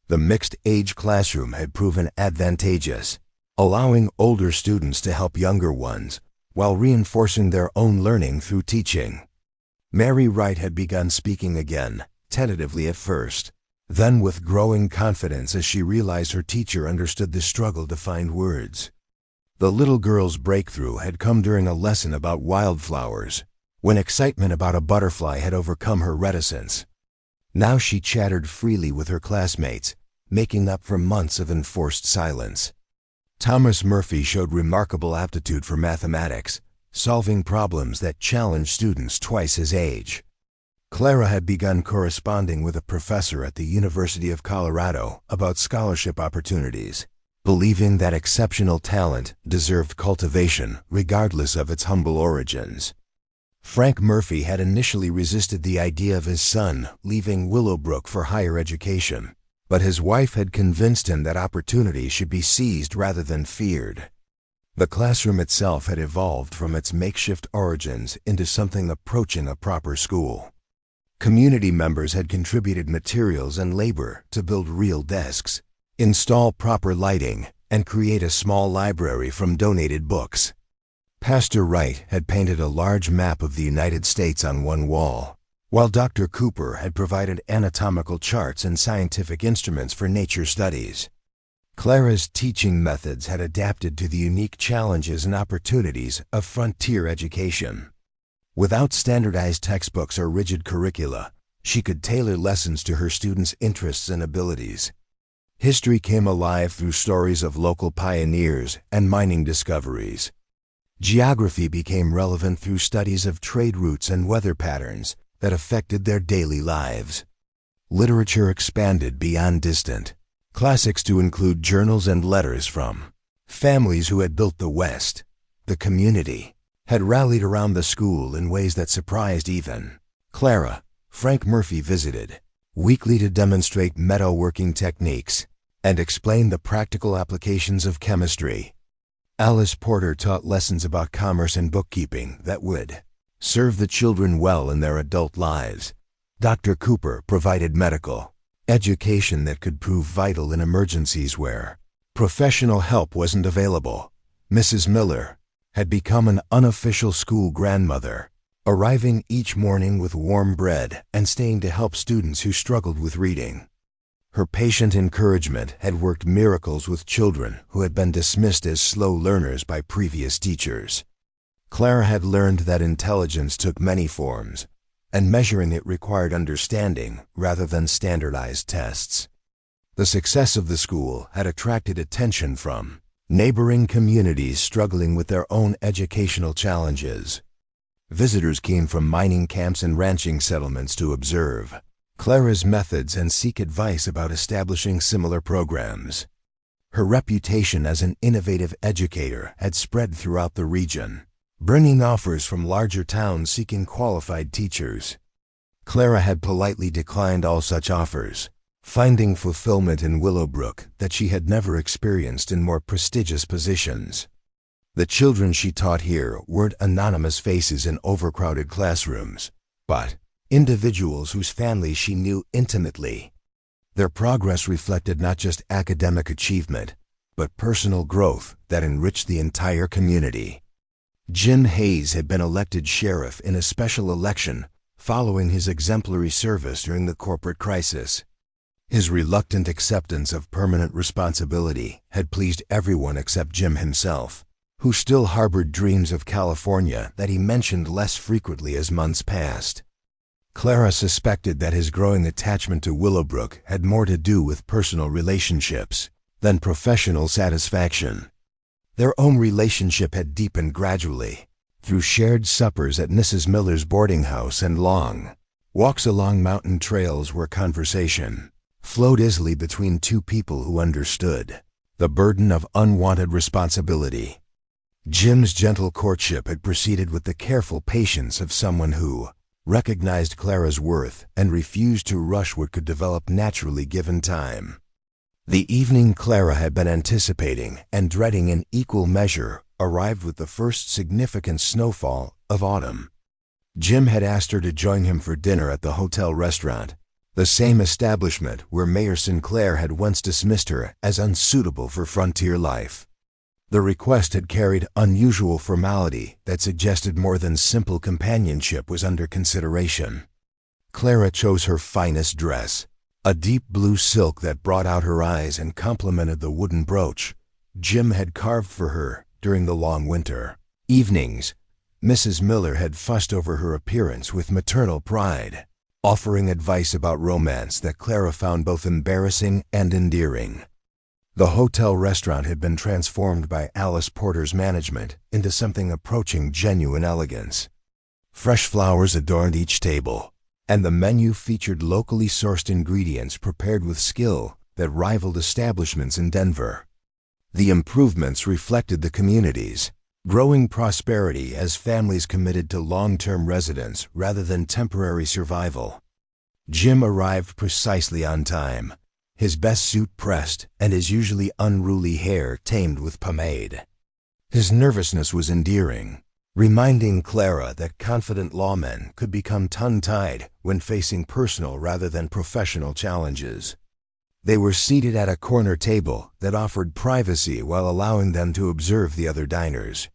The mixed-age classroom had proven advantageous, allowing older students to help younger ones, while reinforcing their own learning through teaching. Mary Wright had begun speaking again, tentatively at first, then with growing confidence as she realized her teacher understood the struggle to find words. The little girl's breakthrough had come during a lesson about wildflowers, when excitement about a butterfly had overcome her reticence. Now she chattered freely with her classmates, making up for months of enforced silence. Thomas Murphy showed remarkable aptitude for mathematics, solving problems that challenged students twice his age. Clara had begun corresponding with a professor at the University of Colorado about scholarship opportunities, believing that exceptional talent deserved cultivation regardless of its humble origins. Frank Murphy had initially resisted the idea of his son leaving Willowbrook for higher education, but his wife had convinced him that opportunity should be seized rather than feared. The classroom itself had evolved from its makeshift origins into something approaching a proper school. Community members had contributed materials and labor to build real desks, install proper lighting, and create a small library from donated books. Pastor Wright had painted a large map of the United States on one wall, while Dr. Cooper had provided anatomical charts and scientific instruments for nature studies. Clara's teaching methods had adapted to the unique challenges and opportunities of frontier education. Without standardized textbooks or rigid curricula, she could tailor lessons to her students' interests and abilities. History came alive through stories of local pioneers and mining discoveries. Geography became relevant through studies of trade routes and weather patterns that affected their daily lives. Literature expanded beyond distant classics to include journals and letters from families who had built the West. The community had rallied around the school in ways that surprised even Clara. Frank Murphy visited weekly to demonstrate metalworking techniques and explain the practical applications of chemistry. Alice Porter taught lessons about commerce and bookkeeping that would serve the children well in their adult lives. Dr. Cooper provided medical education that could prove vital in emergencies where professional help wasn't available. Mrs. Miller had become an unofficial school grandmother, arriving each morning with warm bread and staying to help students who struggled with reading. Her patient encouragement had worked miracles with children who had been dismissed as slow learners by previous teachers. Clara had learned that intelligence took many forms, and measuring it required understanding rather than standardized tests. The success of the school had attracted attention from neighboring communities struggling with their own educational challenges. Visitors came from mining camps and ranching settlements to observe Clara's methods and seek advice about establishing similar programs. Her reputation as an innovative educator had spread throughout the region, bringing offers from larger towns seeking qualified teachers. Clara had politely declined all such offers, finding fulfillment in Willowbrook that she had never experienced in more prestigious positions. The children she taught here weren't anonymous faces in overcrowded classrooms, but individuals whose families she knew intimately. Their progress reflected not just academic achievement, but personal growth that enriched the entire community. Jim Hayes had been elected sheriff in a special election following his exemplary service during the corporate crisis. His reluctant acceptance of permanent responsibility had pleased everyone except Jim himself, who still harbored dreams of California that he mentioned less frequently as months passed. Clara suspected that his growing attachment to Willowbrook had more to do with personal relationships than professional satisfaction. Their own relationship had deepened gradually, through shared suppers at Mrs. Miller's boarding house and long walks along mountain trails where conversation flowed easily between two people who understood the burden of unwanted responsibility. Jim's gentle courtship had proceeded with the careful patience of someone who recognized Clara's worth and refused to rush what could develop naturally given time. The evening Clara had been anticipating and dreading in equal measure arrived with the first significant snowfall of autumn. Jim had asked her to join him for dinner at the hotel restaurant, the same establishment where Mayor Sinclair had once dismissed her as unsuitable for frontier life. The request had carried unusual formality that suggested more than simple companionship was under consideration. Clara chose her finest dress, a deep blue silk that brought out her eyes and complemented the wooden brooch Jim had carved for her during the long winter evenings. Mrs. Miller had fussed over her appearance with maternal pride, offering advice about romance that Clara found both embarrassing and endearing. The hotel restaurant had been transformed by Alice Porter's management into something approaching genuine elegance. Fresh flowers adorned each table, and the menu featured locally sourced ingredients prepared with skill that rivaled establishments in Denver. The improvements reflected the community's growing prosperity as families committed to long-term residence rather than temporary survival. Jim arrived precisely on time, his best suit pressed and his usually unruly hair tamed with pomade. His nervousness was endearing, reminding Clara that confident lawmen could become tongue-tied when facing personal rather than professional challenges. They were seated at a corner table that offered privacy while allowing them to observe the other diners.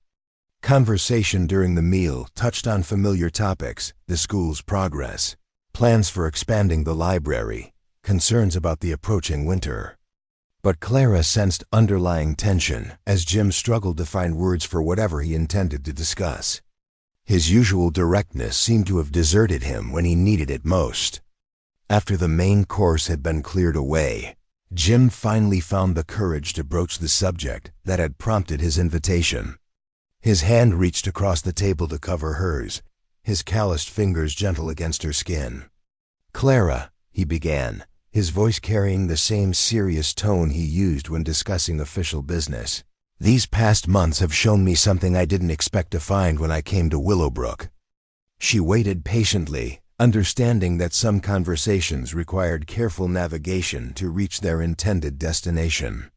Conversation during the meal touched on familiar topics: the school's progress, plans for expanding the library, concerns about the approaching winter. But Clara sensed underlying tension as Jim struggled to find words for whatever he intended to discuss. His usual directness seemed to have deserted him when he needed it most. After the main course had been cleared away, Jim finally found the courage to broach the subject that had prompted his invitation. His hand reached across the table to cover hers, his calloused fingers gentle against her skin. "Clara," he began, his voice carrying the same serious tone he used when discussing official business. "These past months have shown me something I didn't expect to find when I came to Willowbrook." She waited patiently, understanding that some conversations required careful navigation to reach their intended destination.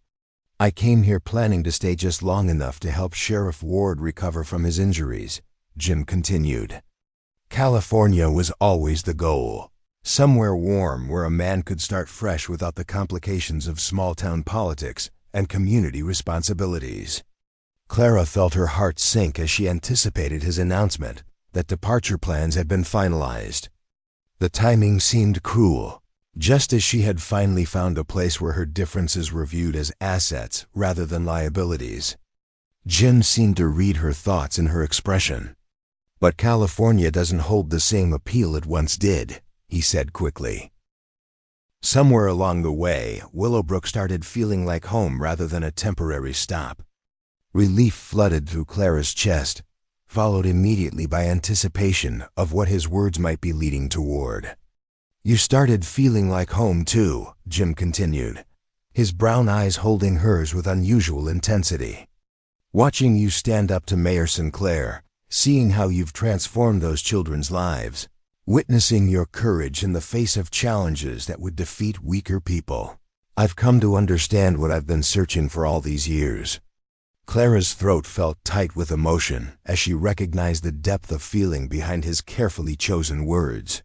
"I came here planning to stay just long enough to help Sheriff Ward recover from his injuries," Jim continued. California was always the goal. Somewhere warm where a man could start fresh without the complications of small-town politics and community responsibilities. Clara felt her heart sink as she anticipated his announcement that departure plans had been finalized. The timing seemed cruel, just as she had finally found a place where her differences were viewed as assets rather than liabilities. Jim seemed to read her thoughts in her expression. "But California doesn't hold the same appeal it once did," he said quickly. Somewhere along the way, Willowbrook started feeling like home rather than a temporary stop. Relief flooded through Clara's chest, followed immediately by anticipation of what his words might be leading toward. "You started feeling like home too," Jim continued, his brown eyes holding hers with unusual intensity. "Watching you stand up to Mayor Sinclair, seeing how you've transformed those children's lives, witnessing your courage in the face of challenges that would defeat weaker people. I've come to understand what I've been searching for all these years." Clara's throat felt tight with emotion as she recognized the depth of feeling behind his carefully chosen words.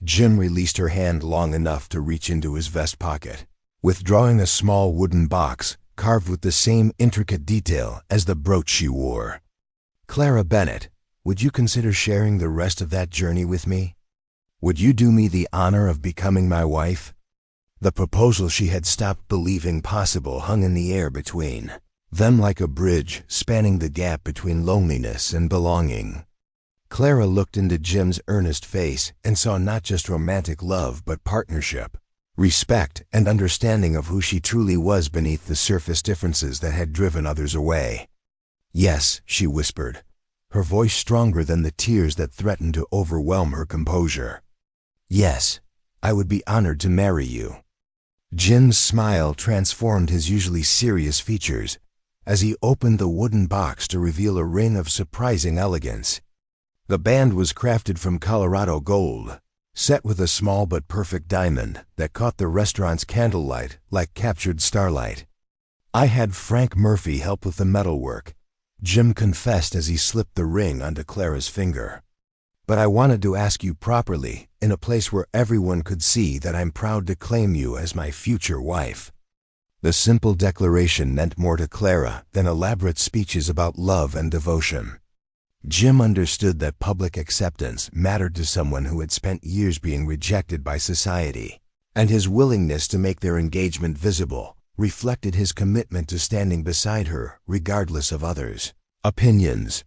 Jim released her hand long enough to reach into his vest pocket, withdrawing a small wooden box carved with the same intricate detail as the brooch she wore. "Clara Bennett, would you consider sharing the rest of that journey with me? Would you do me the honor of becoming my wife?" The proposal she had stopped believing possible hung in the air between them like a bridge spanning the gap between loneliness and belonging. Clara looked into Jim's earnest face and saw not just romantic love but partnership, respect and understanding of who she truly was beneath the surface differences that had driven others away. "Yes," she whispered, her voice stronger than the tears that threatened to overwhelm her composure. "Yes, I would be honored to marry you." Jim's smile transformed his usually serious features as he opened the wooden box to reveal a ring of surprising elegance. The band was crafted from Colorado gold, set with a small but perfect diamond that caught the restaurant's candlelight like captured starlight. "I had Frank Murphy help with the metalwork," Jim confessed as he slipped the ring onto Clara's finger. "But I wanted to ask you properly, in a place where everyone could see that I'm proud to claim you as my future wife." The simple declaration meant more to Clara than elaborate speeches about love and devotion. Jim understood that public acceptance mattered to someone who had spent years being rejected by society, and his willingness to make their engagement visible reflected his commitment to standing beside her regardless of others' opinions.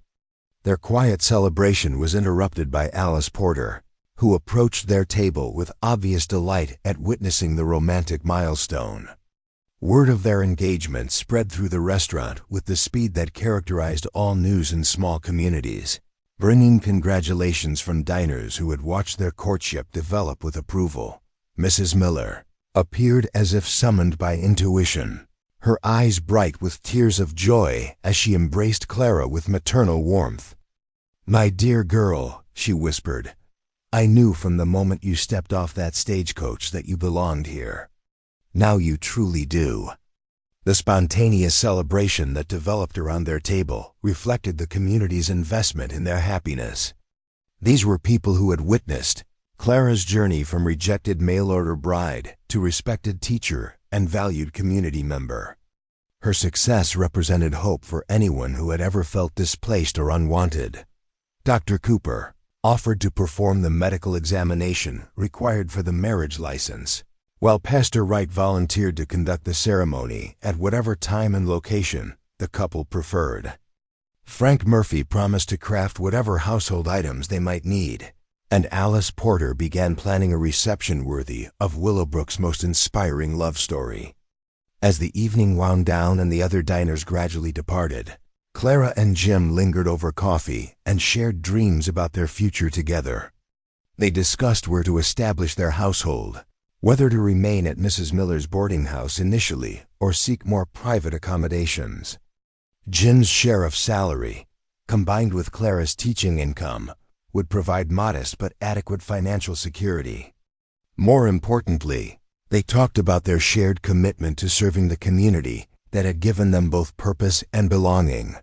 Their quiet celebration was interrupted by Alice Porter, who approached their table with obvious delight at witnessing the romantic milestone. Word of their engagement spread through the restaurant with the speed that characterized all news in small communities, bringing congratulations from diners who had watched their courtship develop with approval. Mrs. Miller appeared as if summoned by intuition, her eyes bright with tears of joy as she embraced Clara with maternal warmth. "My dear girl," she whispered, "I knew from the moment you stepped off that stagecoach that you belonged here. Now you truly do." The spontaneous celebration that developed around their table reflected the community's investment in their happiness. These were people who had witnessed Clara's journey from rejected mail-order bride to respected teacher and valued community member. Her success represented hope for anyone who had ever felt displaced or unwanted. Dr. Cooper offered to perform the medical examination required for the marriage license, while Pastor Wright volunteered to conduct the ceremony at whatever time and location the couple preferred. Frank Murphy promised to craft whatever household items they might need, and Alice Porter began planning a reception worthy of Willowbrook's most inspiring love story. As the evening wound down and the other diners gradually departed, Clara and Jim lingered over coffee and shared dreams about their future together. They discussed where to establish their household, whether to remain at Mrs. Miller's boarding house initially or seek more private accommodations. Jim's share of salary, combined with Clara's teaching income, would provide modest but adequate financial security. More importantly, they talked about their shared commitment to serving the community that had given them both purpose and belonging.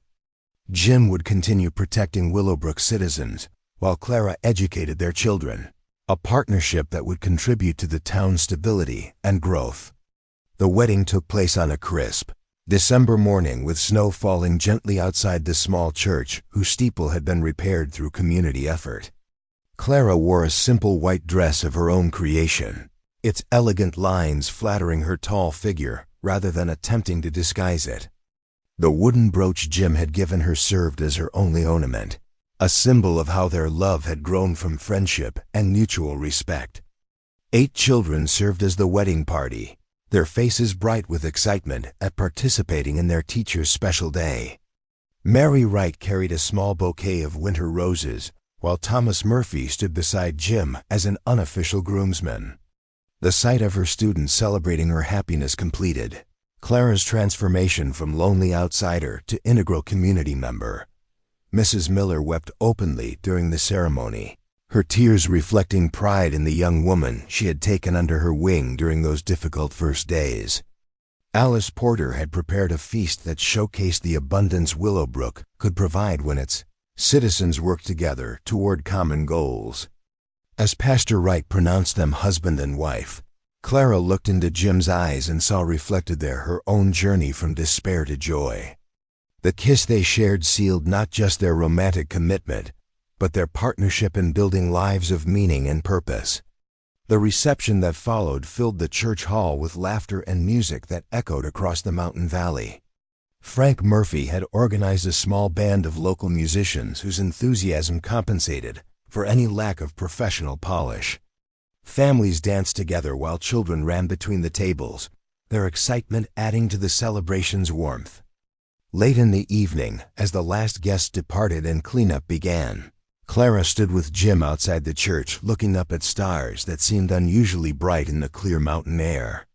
Jim would continue protecting Willowbrook citizens while Clara educated their children, a partnership that would contribute to the town's stability and growth. The wedding took place on a crisp December morning with snow falling gently outside the small church whose steeple had been repaired through community effort. Clara wore a simple white dress of her own creation, its elegant lines flattering her tall figure rather than attempting to disguise it. The wooden brooch Jim had given her served as her only ornament, a symbol of how their love had grown from friendship and mutual respect. 8 children served as the wedding party, their faces bright with excitement at participating in their teacher's special day. Mary Wright carried a small bouquet of winter roses, while Thomas Murphy stood beside Jim as an unofficial groomsman. The sight of her students celebrating her happiness completed Clara's transformation from lonely outsider to integral community member. Mrs. Miller wept openly during the ceremony, her tears reflecting pride in the young woman she had taken under her wing during those difficult first days. Alice Porter had prepared a feast that showcased the abundance Willowbrook could provide when its citizens worked together toward common goals. As Pastor Wright pronounced them husband and wife, Clara looked into Jim's eyes and saw reflected there her own journey from despair to joy. The kiss they shared sealed not just their romantic commitment, but their partnership in building lives of meaning and purpose. The reception that followed filled the church hall with laughter and music that echoed across the mountain valley. Frank Murphy had organized a small band of local musicians whose enthusiasm compensated for any lack of professional polish. Families danced together while children ran between the tables, their excitement adding to the celebration's warmth. Late in the evening, as the last guests departed and cleanup began, Clara stood with Jim outside the church looking up at stars that seemed unusually bright in the clear mountain air.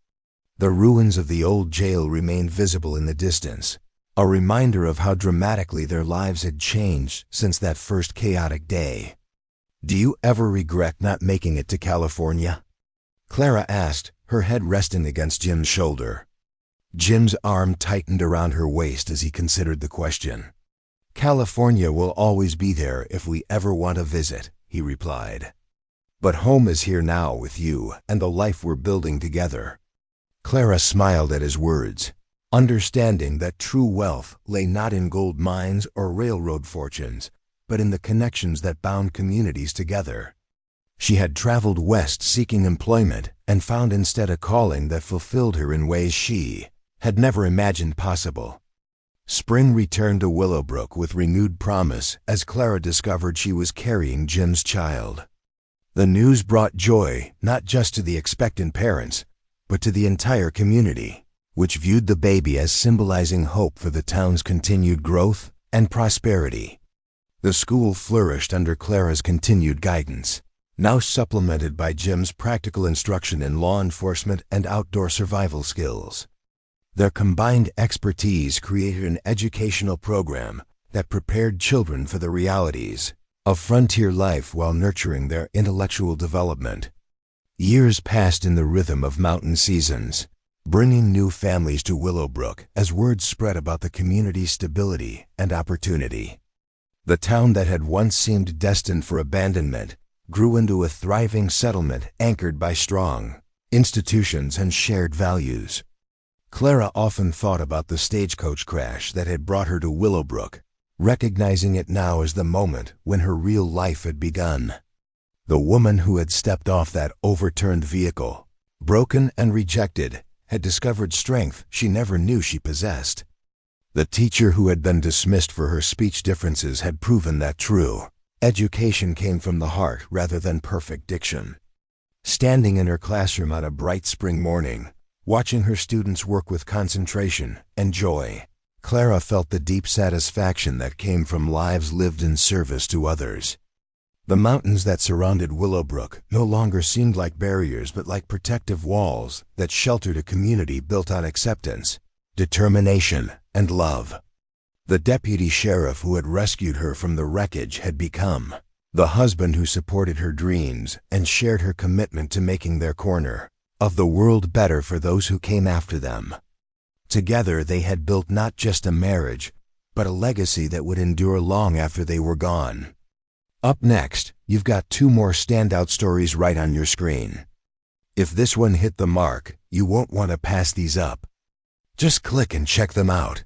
The ruins of the old jail remained visible in the distance, a reminder of how dramatically their lives had changed since that first chaotic day. "Do you ever regret not making it to California?" Clara asked, her head resting against Jim's shoulder. Jim's arm tightened around her waist as he considered the question. "California will always be there if we ever want to visit," he replied. "But home is here now with you and the life we're building together." Clara smiled at his words, understanding that true wealth lay not in gold mines or railroad fortunes, but in the connections that bound communities together. She had traveled west seeking employment and found instead a calling that fulfilled her in ways she had never imagined possible. Spring returned to Willowbrook with renewed promise as Clara discovered she was carrying Jim's child. The news brought joy not just to the expectant parents, but to the entire community, which viewed the baby as symbolizing hope for the town's continued growth and prosperity. The school flourished under Clara's continued guidance, now supplemented by Jim's practical instruction in law enforcement and outdoor survival skills. Their combined expertise created an educational program that prepared children for the realities of frontier life while nurturing their intellectual development. Years passed in the rhythm of mountain seasons, bringing new families to Willowbrook as word spread about the community's stability and opportunity. The town that had once seemed destined for abandonment grew into a thriving settlement anchored by strong institutions and shared values. Clara often thought about the stagecoach crash that had brought her to Willowbrook, recognizing it now as the moment when her real life had begun. The woman who had stepped off that overturned vehicle, broken and rejected, had discovered strength she never knew she possessed. The teacher who had been dismissed for her speech differences had proven that true education came from the heart rather than perfect diction. Standing in her classroom on a bright spring morning, watching her students work with concentration and joy, Clara felt the deep satisfaction that came from lives lived in service to others. The mountains that surrounded Willowbrook no longer seemed like barriers but like protective walls that sheltered a community built on acceptance, determination, and love. The deputy sheriff who had rescued her from the wreckage had become the husband who supported her dreams and shared her commitment to making their corner of the world better for those who came after them. Together they had built not just a marriage, but a legacy that would endure long after they were gone. Up next, you've got two more standout stories right on your screen. If this one hit the mark, you won't want to pass these up. Just click and check them out.